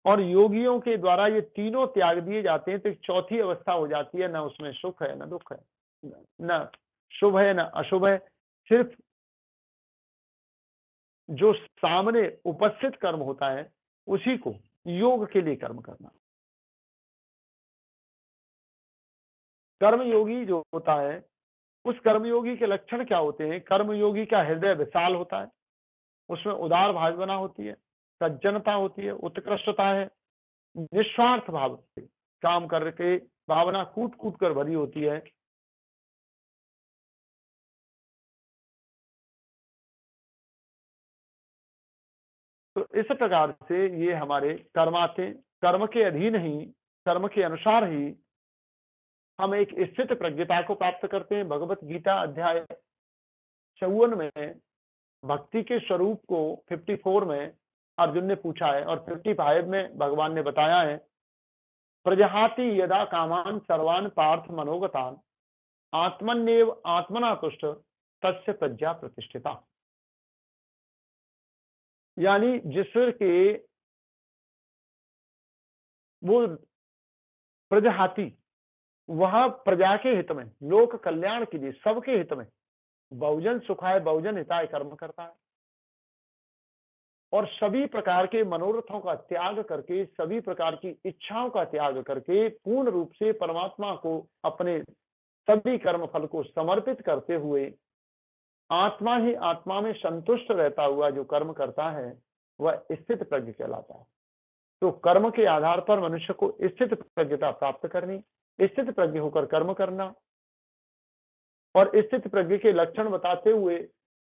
और योगियों के द्वारा ये तीनों त्याग दिए जाते हैं तो एक चौथी अवस्था हो जाती है, न उसमें सुख है न दुख है, न शुभ है न अशुभ है, सिर्फ जो सामने उपस्थित कर्म होता है उसी को योग के लिए कर्म करना। कर्मयोगी जो होता है उस कर्मयोगी के लक्षण क्या होते हैं? कर्मयोगी का हृदय विशाल होता है, उसमें उदार भावना होती है, सज्जनता होती है, उत्कृष्टता है, निस्वार्थ भाव से काम करके भावना कूट कूट कर भरी होती है। तो इस प्रकार से ये हमारे कर्म आते हैं। कर्म के अधीन ही, कर्म के अनुसार ही हम एक स्थित प्रज्ञता को प्राप्त करते हैं। भगवत गीता अध्याय 54 में भक्ति के स्वरूप को 54 में अर्जुन ने पूछा है और 55 में भगवान ने बताया है, प्रजहाति यदा कामान सर्वान पार्थ मनोगतान आत्मन्येव आत्मना तुष्ट तस्य प्रज्ञा प्रतिष्ठिता। यानी जिसर के वो प्रजहाति, वह प्रजा के हित में, लोक कल्याण के लिए, सबके हित में बहुजन सुखाय बहुजन हिताय कर्म करता है और सभी प्रकार के मनोरथों का त्याग करके, सभी प्रकार की इच्छाओं का त्याग करके पूर्ण रूप से परमात्मा को अपने सभी कर्म फल को समर्पित करते हुए आत्मा ही आत्मा में संतुष्ट रहता हुआ जो कर्म करता है वह स्थित प्रज्ञ कहलाता है। तो कर्म के आधार पर मनुष्य को स्थित प्रज्ञता प्राप्त करनी, स्थित प्रज्ञ होकर कर्म करना। और स्थित प्रज्ञ के लक्षण बताते हुए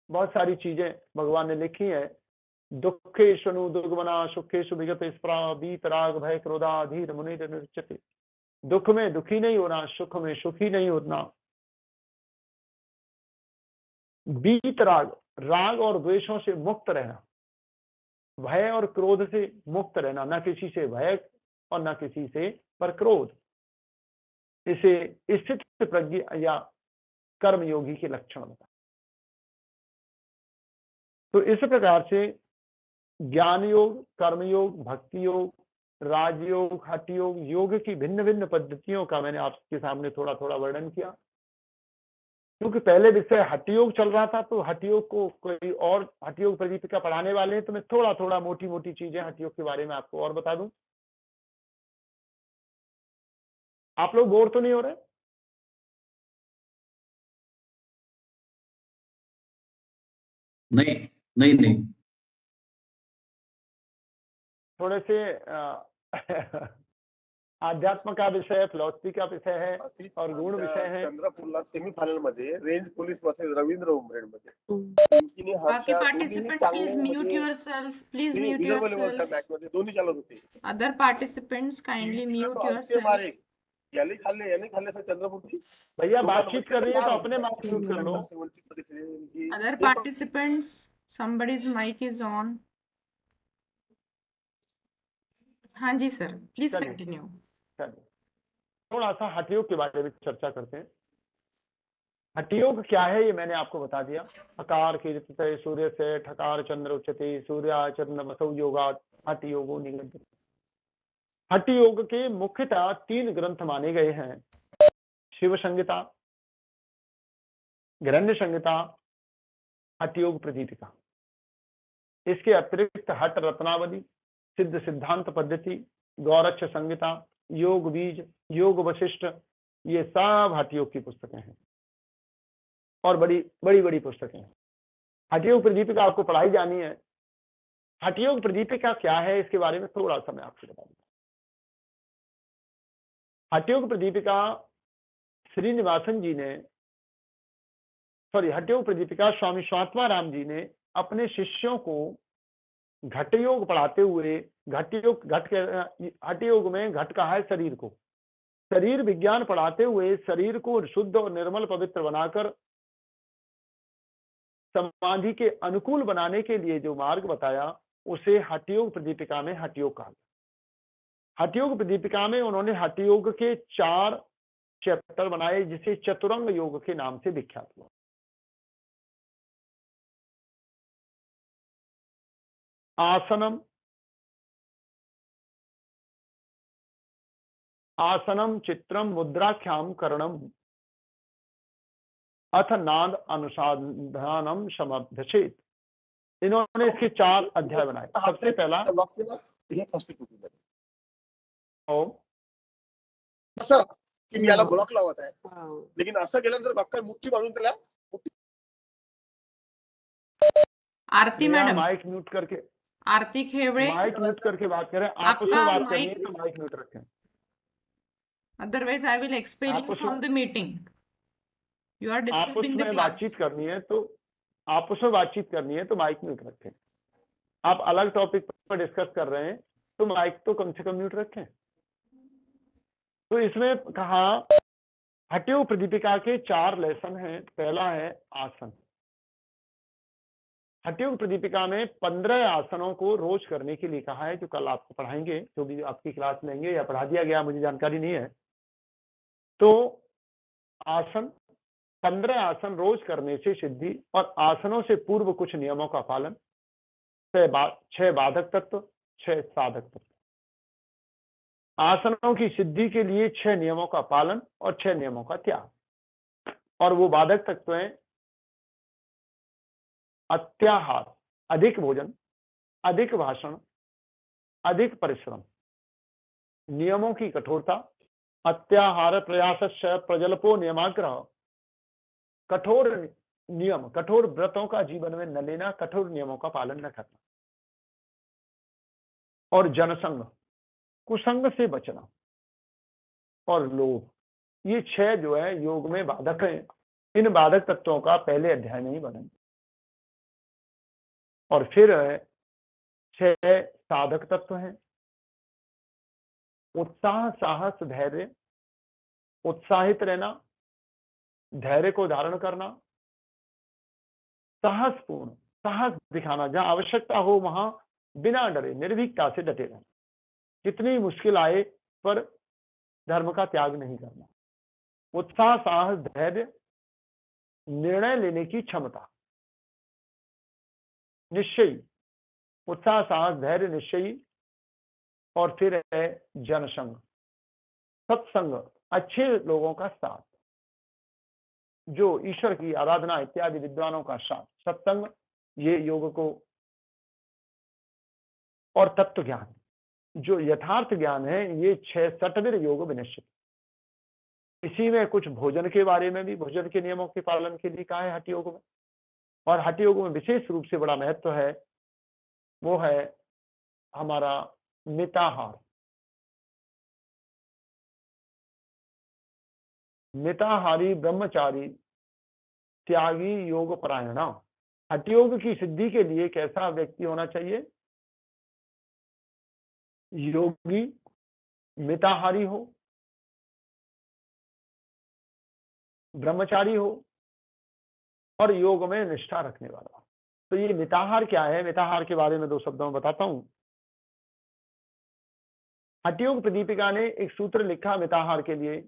बहुत सारी चीजें भगवान ने लिखी हैं। दुखेषु दुर्गमना सुखेषु विगत स्पृहा वीतराग भय क्रोधा धीर मुनि निरुच्यते। दुख में दुखी नहीं होना, सुख में सुखी नहीं होना, वीतराग राग और द्वेषों से मुक्त रहना, भय और क्रोध से मुक्त रहना, न किसी से भय और न किसी से पर क्रोध, इसे स्थित प्रज्ञ या कर्मयोगी के लक्षण बता। तो इस प्रकार से ज्ञान योग, कर्मयोग, भक्ति योग, राजयोग, हठ योग, योग की भिन्न भिन्न पद्धतियों का मैंने आपके सामने थोड़ा थोड़ा वर्णन किया। क्योंकि पहले विषय हठ योग चल रहा था, तो हठ योग को कोई और हठ योग प्रदीपिका पढ़ाने वाले हैं, तो मैं थोड़ा थोड़ा मोटी मोटी चीजें हठ योग के बारे में आपको और बता दूं। आप लोग बोर तो नहीं हो रहे? नहीं नहीं नहीं। थोड़े से अध्यात्म का विषय है, फिलॉसफी का विषय है और गुण विषय है। चंद्रपूरला सेमीफायनल मध्ये range police versus Ravindra Umred मध्ये बाकी participant please mute yourself, please mute yourself. Match मध्ये दोन्ही चालत होते। Other participants kindly mute yourself. याने खाल्ले सर चंद्रपूरची। भैया बातचीत कर रही है तो अपने माइक म्यूट कर लो। Other participants, somebody's mic is on। हाँ जी सर, प्लीज कंटिन्यू। थोड़ा सा हठ योग के बारे में चर्चा करते हैं। हठ योग क्या है ये मैंने आपको बता दिया। हकार कीर्तिते सूर्य से ठकार चंद्र उच्यते सूर्याचरण मसौ योगात् हठ योगो निगद्यते। हठ योग के मुख्यतः 3 ग्रंथ माने गए हैं, शिव संहिता, हिरण्य संहिता, हठ योग प्रदीपिका। इसके अतिरिक्त हठ रत्नावली, सिद्ध सिद्धांत पद्धति, गौरक्ष संहिता, योग बीज, योग वशिष्ठ, ये सब हठ योग की पुस्तकें हैं और बड़ी बड़ी पुस्तकें हैं। हठ योग प्रदीपिका आपको पढ़ाई जानी है। हठ योग प्रदीपिका क्या है इसके बारे में थोड़ा सा मैं आपको बता दूं। हठ योग प्रदीपिका श्रीनिवासन जी ने, हठ योग प्रदीपिका स्वामी स्वात्माराम जी ने अपने शिष्यों को घट योग पढ़ाते हुए, हठ योग में घट कहा है शरीर को, शरीर विज्ञान पढ़ाते हुए शरीर को शुद्ध और निर्मल पवित्र बनाकर समाधि के अनुकूल बनाने के लिए जो मार्ग बताया उसे हठ योग प्रदीपिका में हठ योग कहा। हठ योग प्रदीपिका में उन्होंने हठ योग के 4 चैप्टर बनाए जिसे चतुरंग योग के नाम से विख्यात हुआ। आसनम, आसनम चित्रम मुद्राख्याम करणम अथ नाद अनुसाधनम समभ्यसेत। इन्होंने इसके 4 अध्याय बनाए। सबसे पहला असं की मी याला ब्लॉक लावत आहे, लेकिन असं केल्यानंतर बाकी मुठ्ठी बांधून त्याला आरती मैडम माइक म्यूट करके, आरती खेवड़े माइक म्यूट करके बात करें। आप उसमें बात करनी है तो माइक म्यूट रखें, otherwise I will expel you from the meeting. You are disturbing the class. बातचीत करनी है तो आप उसमें बातचीत करनी है तो माइक म्यूट रखें। आप अलग टॉपिक पर डिस्कस कर रहे हैं तो माइक तो कम से कम म्यूट रखें। तो इसमें कहा हठ योग प्रदीपिका के 4 लेसन हैं। पहला है आसन। हठ योग प्रदीपिका में 15 आसनों को रोज करने के लिए कहा है, जो कल आपको पढ़ाएंगे, जो भी आपकी क्लास लेंगे या पढ़ा दिया गया मुझे जानकारी नहीं है। तो आसन 15 आसन रोज करने से सिद्धि, और आसनों से पूर्व कुछ नियमों का पालन, 6 बाधक तत्व, 6 साधक तत्व। आसनों की सिद्धि के लिए 6 नियमों का पालन और 6 नियमों का त्याग। और वो बाधक तत्व हैं अत्याहार, अधिक भोजन, अधिक भाषण, अधिक परिश्रम, नियमों की कठोरता, अत्याहार प्रयासस्य प्रजल्पो नियमाग्रह, कठोर नियम, कठोर व्रतों का जीवन में न लेना, कठोर नियमों का पालन न करना, और जनसंग, कुसंग से बचना, और लोभ। ये 6 जो है योग में बाधक हैं। इन बाधक तत्वों का पहले अध्याय में ही वर्णन। और फिर 6 साधक तत्व हैं। उत्साह, साहस, धैर्य, उत्साहित रहना, धैर्य को धारण करना, साहसपूर्ण, साहस दिखाना, जहां आवश्यकता हो वहां बिना डरे निर्भीकता से डटे रहना, कितनी मुश्किल आए पर धर्म का त्याग नहीं करना, उत्साह, साहस, धैर्य, निर्णय लेने की क्षमता, निश्चयी, उत्साह, साहस, धैर्य, निश्चयी, और फिर है जनसंग, सत्संग, अच्छे लोगों का साथ, जो ईश्वर की आराधना इत्यादि विद्वानों का साथ, सत्संग, ये योग को, और तत्व ज्ञान, जो यथार्थ ज्ञान है, ये 6 सटवीर योग विनिश्चित। इसी में कुछ भोजन के बारे में भी, भोजन के नियमों के पालन के लिए कहा है हठ योग में, और हठ योग में विशेष रूप से बड़ा महत्व है, वो है हमारा मिताहार। मिताहारी ब्रह्मचारी त्यागी योग परायणा। हठ योग की सिद्धि के लिए कैसा व्यक्ति होना चाहिए? योगी, मिताहारी हो, ब्रह्मचारी हो, और योग में निष्ठा रखने वाला। तो ये मिताहार क्या है? मिताहार के बारे में 2 शब्दों में बताता हूं। हठ योग प्रदीपिका ने एक सूत्र लिखा मिताहार के लिए,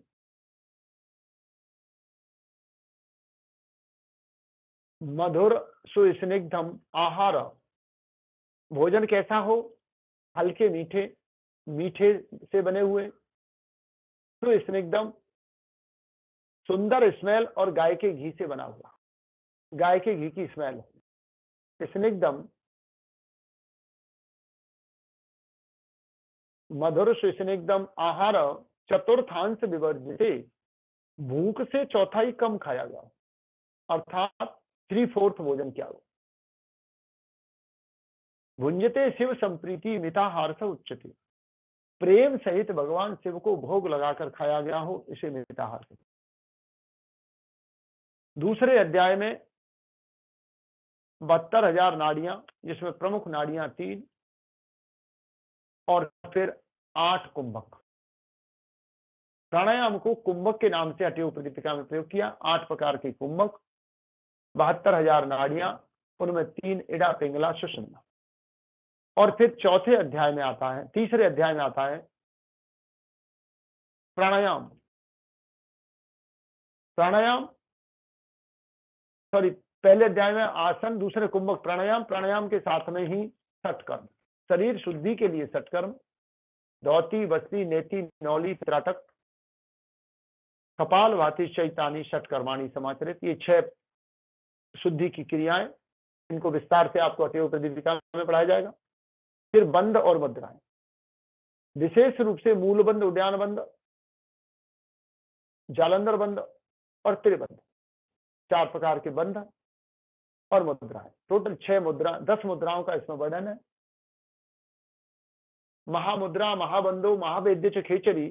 मधुर सुस्निग्धम आहार। भोजन कैसा हो? हल्के मीठे, मीठे से बने हुए, सुस्निग्धम, सुंदर स्मेल और गाय के घी से बना हुआ, गाय के घी की स्मेल, स्निग्धम, मधुर सुस्निग्धम आहार चतुर्थांश विवर्जित। भूख से चौथाई कम खाया गया, अर्थात 3/4 भोजन किया हो। भुंजते शिव संप्रीति मिताहार से उच्चते। प्रेम सहित भगवान शिव को भोग लगाकर खाया गया हो, इसे मिताहार कहते। दूसरे अध्याय में 72,000 नाड़ियां, जिसमें प्रमुख नाड़ियां 3 और फिर 8 कुंभक। प्राणायाम को कुंभक के नाम से हठ योग प्रदीपिका में प्रयोग किया। 8 प्रकार के कुंभक, 72,000 नाड़ियां, उनमें 3 इड़ा, पिंगला, सुषुम्ना। और फिर चौथे अध्याय में आता है, तीसरे अध्याय में आता है प्राणायाम। प्राणायाम, सॉरी, पहले अध्याय में आसन, दूसरे कुंभक प्राणायाम, प्राणायाम के साथ में ही सटकर्म, शरीर शुद्धि के लिए सटकर्म, धौती, बस्ती, नेति, नौली, त्राटक, कपाल भाति, शैतानी, षटकर्माणी समाचरित। ये 6 शुद्धि की क्रियाएं, इनको विस्तार से आपको हठ योग प्रदीपिका में पढ़ाया जाएगा। फिर बंध और मुद्राएं, विशेष रूप से मूल बंध, उद्यान बंध, जालंधर बंध और त्रिबंध, 4 प्रकार के बंध और मुद्राएं। टोटल 6 मुद्रा, 10 मुद्राओं का इसमें वर्णन है। महामुद्रा, महाबंधो, महावेद्य च खेचरी,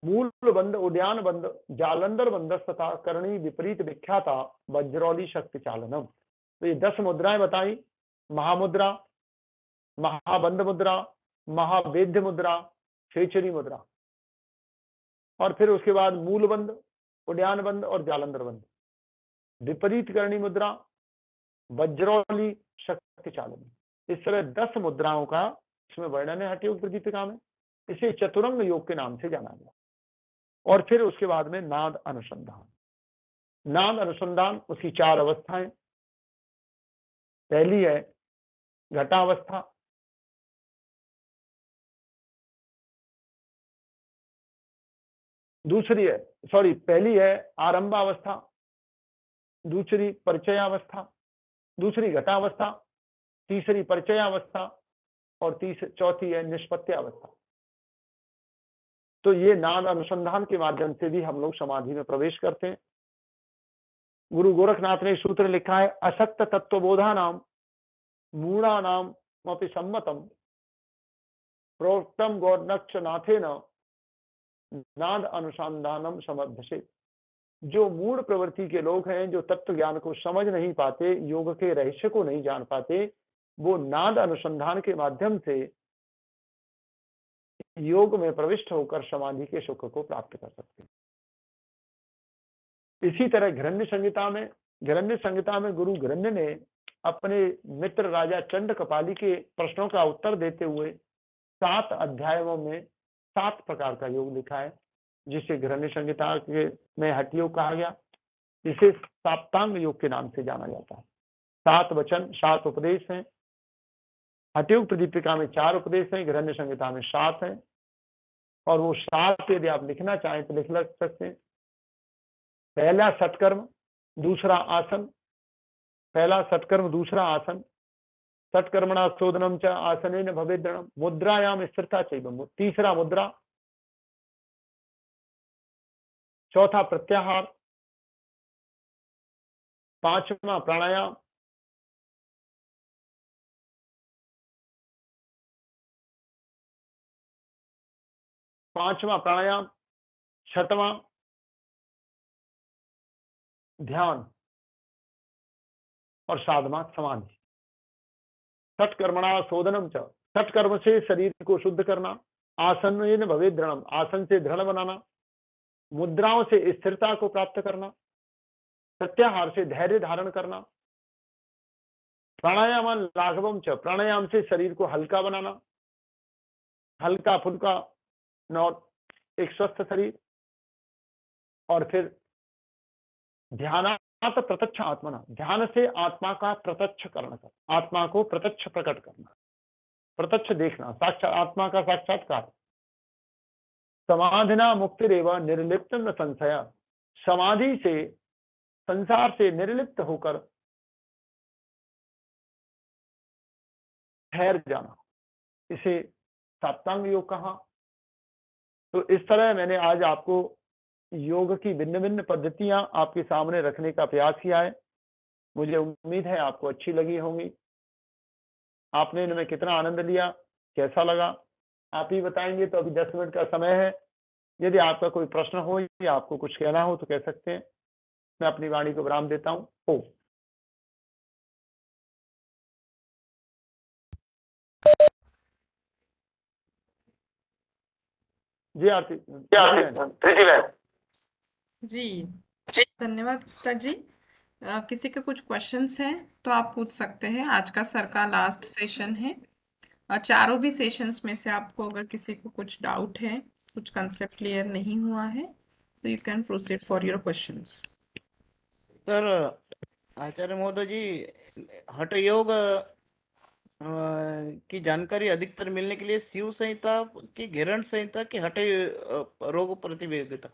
मूल बंध, उद्यान बंध, जालंधर बंध तथा करणी विपरीत विख्याता वज्रौली शक्ति चालनम। तो ये 10 मुद्राएं बताई, महामुद्रा, महाबंध मुद्रा, महावेद्य मुद्रा, खेचरी मुद्रा, और फिर उसके बाद मूल बंध, उद्यान बंध और जालंधर बंध, विपरीत करणी मुद्रा, वज्रौली शक्ति चालन। इस तरह 10 मुद्राओं का इसमें वर्णन है हठ योग प्रदीपिका में। इसे चतुरंग योग के नाम से जाना गया। और फिर उसके बाद में नाद अनुसंधान। नाद अनुसंधान, उसकी 4 अवस्थाएं। पहली है घटावस्था, पहली है आरंभावस्था, दूसरी परिचयावस्था, दूसरी घटावस्था, तीसरी परिचयावस्था और चौथी है निष्पत्त्यावस्था। तो ये नाद अनुसंधान के माध्यम से भी हम लोग समाधि में प्रवेश करते हैं। गुरु गोरखनाथ ने सूत्र लिखा है, अशक्त तत्वबोधा नाम मूढ़ा नाम अपि सम्मतम प्रोक्तम गौरनक्ष नाथे न नाद अनुसंधानम समर्थसे। जो मूढ़ प्रवृत्ति के लोग हैं, जो तत्व ज्ञान को समझ नहीं पाते, योग के रहस्य को नहीं जान पाते, वो नाद अनुसंधान के माध्यम से योग में प्रविष्ट होकर समाधि के सुख को प्राप्त कर सकते हैं। इसी तरह घरण्य संहिता में गुरु घरण्य ने अपने मित्र राजा चंड कपाली के प्रश्नों का उत्तर देते हुए 7 अध्यायों में 7 प्रकार का योग लिखा है, जिसे गृहण्य संहिता के में हठ योग कहा गया, जिसे साप्तांग योग के नाम से जाना जाता है। 7 वचन 7 उपदेश हैं। हठ योग प्रदीपिका में 4 उपदेश हैं, गृहण्य संहिता में 7 हैं, और वो 7 यदि आप लिखना चाहें तो लिख सकते हैं। पहला सत्कर्म, दूसरा आसन, पहला सत्कर्म, दूसरा आसन, सत्कर्मणा शोधनम च आसनेन भवेद्रणम, मुद्रायाम स्थिरता चाहिए, तीसरा मुद्रा, चौथा प्रत्याहार, पांचवा प्राणायाम, छठवां ध्यान और साधना समाधि। सत्कर्मणा शोधनम च, सत्कर्म से शरीर को शुद्ध करना, आसनेन भवेद्रणम, आसन से दृढ़ बनाना, मुद्राओं से स्थिरता को प्राप्त करना, प्रत्याहार से धैर्य धारण करना, प्राणायाम लाघवम च, प्राणायाम से शरीर को हल्का बनाना, हल्का फुल्का नॉट एक स्वस्थ शरीर, और फिर ध्यानात प्रत्यक्ष आत्मना, ध्यान से आत्मा का प्रत्यक्ष करना, आत्मा को प्रत्यक्ष प्रकट करना, प्रत्यक्ष देखना, साक्षात आत्मा का साक्षात्कार। समाधिना मुक्तिरेव निर्लिप्तम न संशय, समाधि से संसार से निर्लिप्त होकर ठहर जाना, इसे साप्तांग योग कहा। तो इस तरह मैंने आज आपको योग की भिन्न भिन्न पद्धतियां आपके सामने रखने का प्रयास किया है। मुझे उम्मीद है आपको अच्छी लगी होंगी। आपने इनमें कितना आनंद लिया, कैसा लगा, आप ही बताएंगे। तो अभी 10 मिनट का समय है, यदि आपका कोई प्रश्न हो या आपको कुछ कहना हो तो कह सकते हैं। मैं अपनी वाणी को विराम देता हूँ। ओ जी आरती जी धन्यवाद सर जी। किसी के कुछ क्वेश्चंस हैं तो आप पूछ सकते हैं। आज का सर का लास्ट सेशन है, और चारों भी सेशंस में से आपको अगर किसी को कुछ डाउट है, कुछ कंसेप्ट क्लियर नहीं हुआ है, तो you can proceed for your questions. Sir आचार्य महोदय जी, हठ योग की जानकारी अधिकतर मिलने के लिए शिव संहिता की, घेरण संहिता की, हठ रोग प्रतिवेदिता,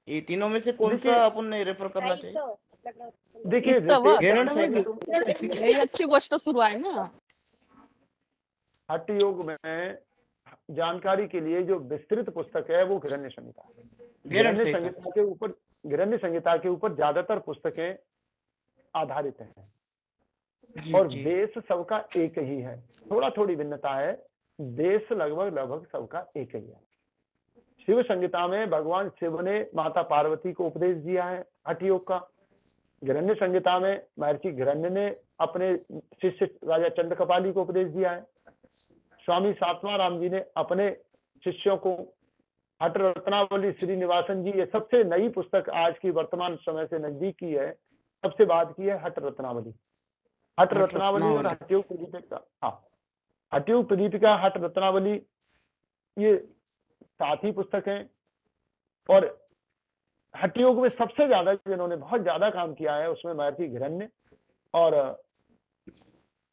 ये तीनों में से कौन सा अपन ने रेफर करना चाहिए? देखिए घेरण संहिता ही अच्छी गोष्ट सुरू आहे ना। हठ योग में जानकारी के लिए जो विस्तृत पुस्तक है वो गृहण्य संहिता है। गृहण्य संहिता के ऊपर ज्यादातर पुस्तकें आधारित हैं, और देश सबका एक ही है, थोड़ा थोड़ी भिन्नता है, देश लगभग सबका एक ही है। शिव संहिता में भगवान शिव ने माता पार्वती को उपदेश दिया है हठ योग का। गृहण्य संहिता में महर्षि गृहण्य ने अपने शिष्य राजा चंड कपाली को उपदेश दिया है। स्वामी सात्माराम जी ने अपने शिष्यों को हठ रत्नावली श्रीनिवासन जी, ये सबसे नई पुस्तक आज की वर्तमान समय से नजदीक की है, सबसे बात की है हठ रत्नावली। हठ रत्नावली और हठ योग प्रदीपिका, हाँ हठ योग प्रदीपिका, हठ रत्नावली, ये साथ ही पुस्तक हैं। और हठ योग में सबसे ज्यादा जिन्होंने बहुत ज्यादा काम किया है उसमें महर्षि हिरण्य और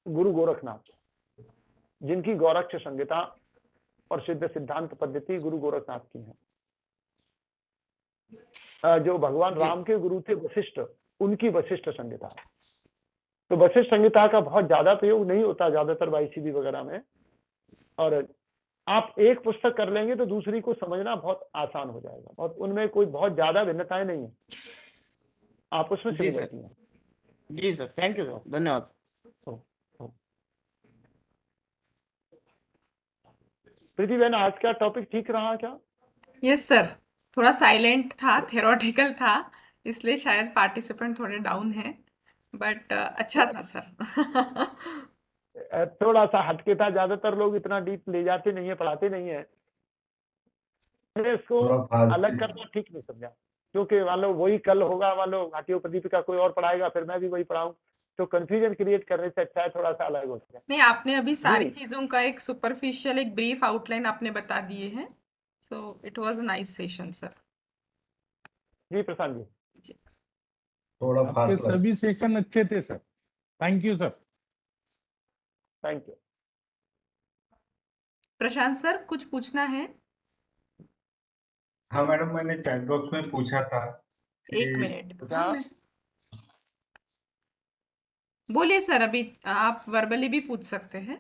गुरु गोरखनाथ, जिनकी गोरक्ष संहिता और सिद्ध सिद्धांत पद्धति गुरु गोरखनाथ की है। जो भगवान राम के गुरु थे वशिष्ठ, उनकी वशिष्ठ संहिता। तो वशिष्ठ संहिता का बहुत ज्यादा प्रयोग नहीं होता ज्यादातर वाईसीबी वगैरह में, और आप एक पुस्तक कर लेंगे तो दूसरी को समझना बहुत आसान हो जाएगा, और उनमें कोई बहुत ज्यादा भिन्नताएं नहीं है, आप उसमें समझ जाती हैं। जी सर, थैंक यू सर, धन्यवाद। प्रीति बहन, आज का टॉपिक ठीक रहा क्या? यस सर, थोड़ा साइलेंट था, थेरोटिकल था, इसलिए शायद पार्टिसिपेंट थोड़े डाउन हैं, बट अच्छा था सर। थोड़ा सा हटके था, ज्यादातर लोग इतना डीप ले जाते नहीं है, पढ़ाते नहीं है। मैंने इसको अलग करना ठीक नहीं समझा, क्योंकि मान लो वही कल होगा, मान लो हठ योग प्रदीपिका कोई और पढ़ाएगा, फिर मैं भी वही पढ़ाऊं, तो कंफ्यूजन क्रिएट करने से अच्छा है थोड़ा सा अलग हो जाए। नहीं, आपने अभी सारी जी चीजों का एक सुपरफिशियल एक ब्रीफ आउटलाइन आपने बता दिए हैं। So it was nice session sir. जी प्रशांत जी, जी थोड़ा आपके फास्ट लगा। सभी सेशन अच्छे थे sir. Thank you sir. Thank you. Prashant sir, कुछ पूछना है? हाँ मैडम, मैंने चैट बॉक्स में पूछा था एक कि मिनट। क्या? हाँ, बोलिए सर, अभी आप वर्बली भी पूछ सकते हैं।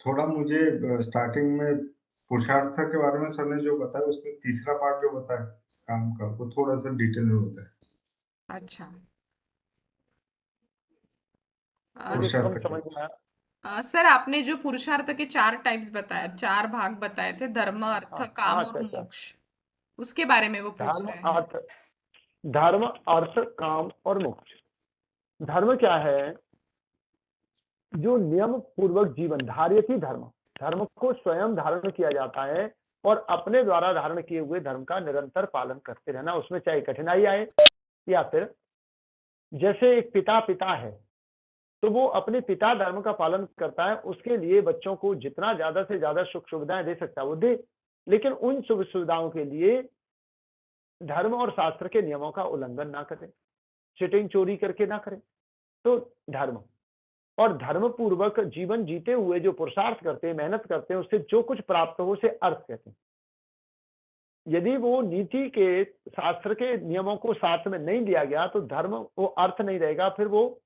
थोड़ा मुझे स्टार्टिंग में पुरुषार्थ के बारे में सर ने जो बताया, उसमें तीसरा पार्ट जो बताया काम का, वो थोड़ा सा डिटेल में बताया। अच्छा। मुझे कम पुरुषार्थ समझ के। में आया। सर, आपने जो पुरुषार्थ के 4 टाइप्स बताया, 4 भाग बताए थे, धर्म, अर्थ, हाँ काम अच्छा और अच्छा। मोक्ष, उसके बारे में वो पूछ धर्म रहे हैं। धर्म अर्थ काम और मोक्ष। धर्म क्या है? जो नियम पूर्वक जीवन धार्यति धर्म, धर्म को स्वयं धारण किया जाता है और अपने द्वारा धारण किए हुए धर्म का निरंतर पालन करते रहना, उसमें चाहे कठिनाई आए या फिर जैसे एक पिता है तो वो अपने पिता धर्म का पालन करता है, उसके लिए बच्चों को जितना ज्यादा से ज्यादा सुख सुविधाएं दे सकता है वो दे, लेकिन उन सुख सुविधाओं के लिए धर्म और शास्त्र के नियमों का उल्लंघन ना करे, चिटिंग चोरी करके ना करे। तो धर्म और धर्म पूर्वक जीवन जीते हुए जो पुरुषार्थ करते हैं, मेहनत करते हैं, उससे जो कुछ प्राप्त हो उसे अर्थ कहते हैं। यदि वो नीति के शास्त्र के नियमों को साथ में नहीं दिया गया तो धर्म वो अर्थ नहीं रहेगा, फिर वो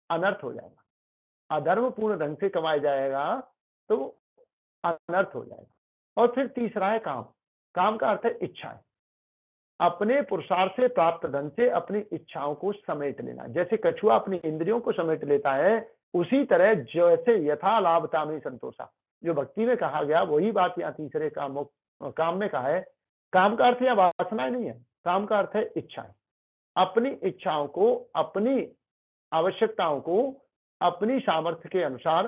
अनर्थ हो जाएगा। अधर्म पूर्ण ढंग से कमाया जाएगा तो वो अनर्थ हो जाएगा। और फिर तीसरा है काम। काम का अर्थ है इच्छाएं, अपने पुरुषार्थ से प्राप्त धन से अपनी इच्छाओं को समेट लेना। जैसे कछुआ अपनी इंद्रियों को समेट लेता है, उसी तरह जैसे यथा लाभता में संतोषा, जो भक्ति में कहा गया वही बात यहाँ तीसरे काम में कहा है। काम का अर्थ यहाँ वासनाएं नहीं है, काम का अर्थ है इच्छाएं। अपनी इच्छाओं को, अपनी आवश्यकताओं को अपनी सामर्थ्य के अनुसार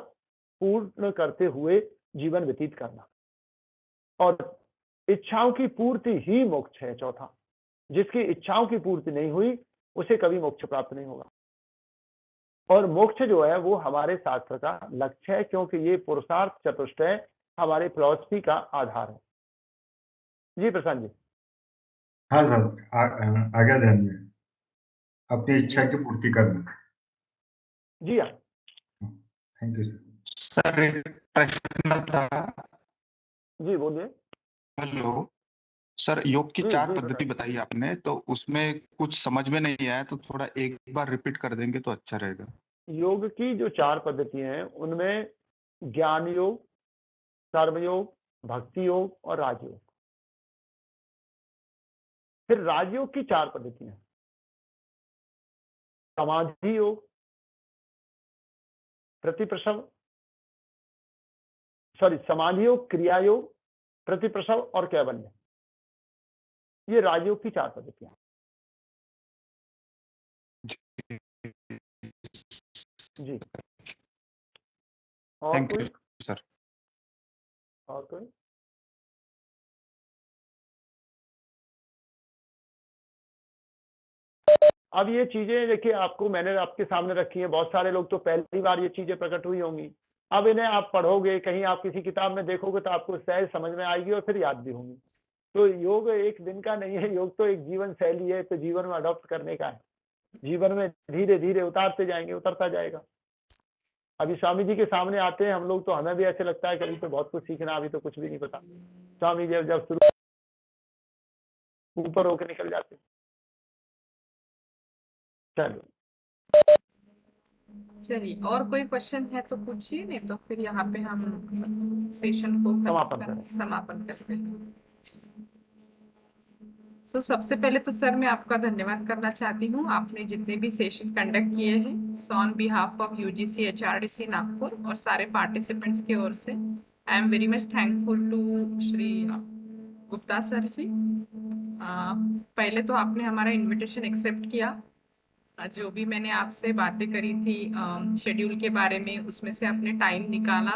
पूर्ण करते हुए जीवन व्यतीत करना। और इच्छाओं की पूर्ति ही मोक्ष है। चौथा, जिसकी इच्छाओं की पूर्ति नहीं हुई उसे कभी मोक्ष प्राप्त नहीं होगा। और मोक्ष जो है वो हमारे शास्त्र का लक्ष्य है, क्योंकि ये पुरुषार्थ चतुष्टय हमारे फिलॉसफी का आधार है। जी प्रशांत जी। हाँ सर, आ गया ध्यान में, अपनी इच्छा की पूर्ति करना। जी हाँ, थैंक यू सर। सर एक प्रश्न था। जी बोलिए। हेलो सर, योग की जी 4 जी पद्धति बताइए। बताई आपने, तो उसमें कुछ समझ में नहीं आया, तो थोड़ा एक बार रिपीट कर देंगे तो अच्छा रहेगा। योग की जो 4 पद्धतियां हैं उनमें ज्ञान योग, कर्मयोग, भक्ति योग और राजयोग। फिर राजयोग की 4 पद्धतियां, समाधि योग, प्रतिप्रसव, समाधि योग, क्रिया योग, प्रतिप्रसव और कैवल्य, ये राजयोग की 4 पद्धतियां। जी। और थैंक कोई? You sir. और कोई? अब ये चीजें देखिए, आपको मैंने आपके सामने रखी है, बहुत सारे लोग तो पहली बार ये चीजें प्रकट हुई होंगी। अब इन्हें आप पढ़ोगे, कहीं आप किसी किताब में देखोगे तो आपको सहज समझ में आएगी और फिर याद भी होंगी। तो योग एक दिन का नहीं है, योग तो एक जीवन शैली है, तो जीवन में अडॉप्ट करने का है। जीवन में धीरे धीरे उतारते जाएंगे, उतरता जाएगा। अभी स्वामी जी के सामने आते हैं हम लोग तो हमें भी ऐसे लगता है कि अभी तो बहुत कुछ सीखना, अभी तो कुछ भी नहीं पता। स्वामी जी जब शुरू ऊपर होकर निकल जाते। चलिए, और कोई क्वेश्चन है तो पूछिए, नहीं तो फिर यहाँ पे हम सेशन को समापन करते हैं। तो सबसे पहले तो सर मैं आपका धन्यवाद करना चाहती हूँ, आपने जितने भी सेशन कंडक्ट किए हैं on behalf of UGC HRDC Nagpur और सारे पार्टिसिपेंट्स की ओर से। I am very much thankful to Shri Gupta sir ji. पहले तो आपने हमारा इनविटेशन एक्सेप्ट किया, जो भी मैंने आपसे बातें करी थी शेड्यूल के बारे में, उसमें से आपने टाइम निकाला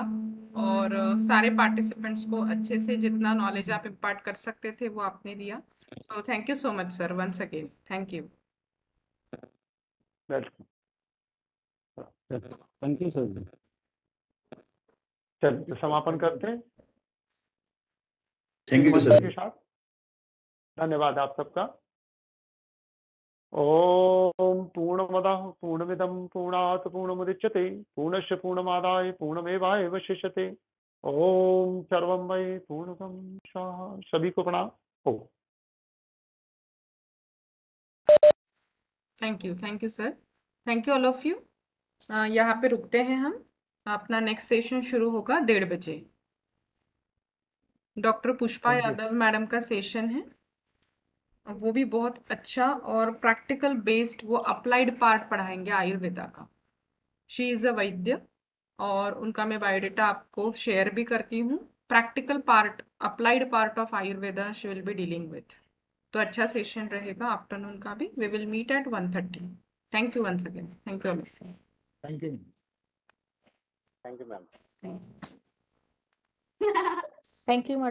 और सारे पार्टिसिपेंट्स को अच्छे से जितना नॉलेज आप इम्पार्ट कर सकते थे वो आपने दिया। So thank you so much sir, once again thank you. Welcome. Thank you sir. चलिए समापन करते हैं थैंक यू मंत्र सर। के साथ। धन्यवाद आप सबका। ओम पूर्णमदः पूर्णमिदं पूर्णात् पूर्णमुदच्यते पूर्णस्य पूर्णमादाय पूर्णमेवावशिष्यते। ओम सर्वं वै पूर्णं स्वाहा। सभी को प्रणाम। Oh thank you sir. Thank you all of you. यहाँ पे रुकते हैं हम। अपना नेक्स्ट सेशन शुरू होगा 1:30 बजे। Doctor Pushpa Thank you. Yadav madam का सेशन है। वो भी बहुत अच्छा और प्रैक्टिकल बेस्ड, वो अप्लाइड पार्ट पढ़ाएंगे आयुर्वेदा का। शी इज़ अ वैद्य और उनका मैं बायोडेटा आपको शेयर भी करती हूँ। Practical part, applied part of Ayurveda she will be dealing with. तो अच्छा सेशन रहेगा आफ्टरनून का भी। We will meet at 1:30। Thank you once again. Thank you all. Thank you. Thank you ma'am. Thank you. Thank you madam.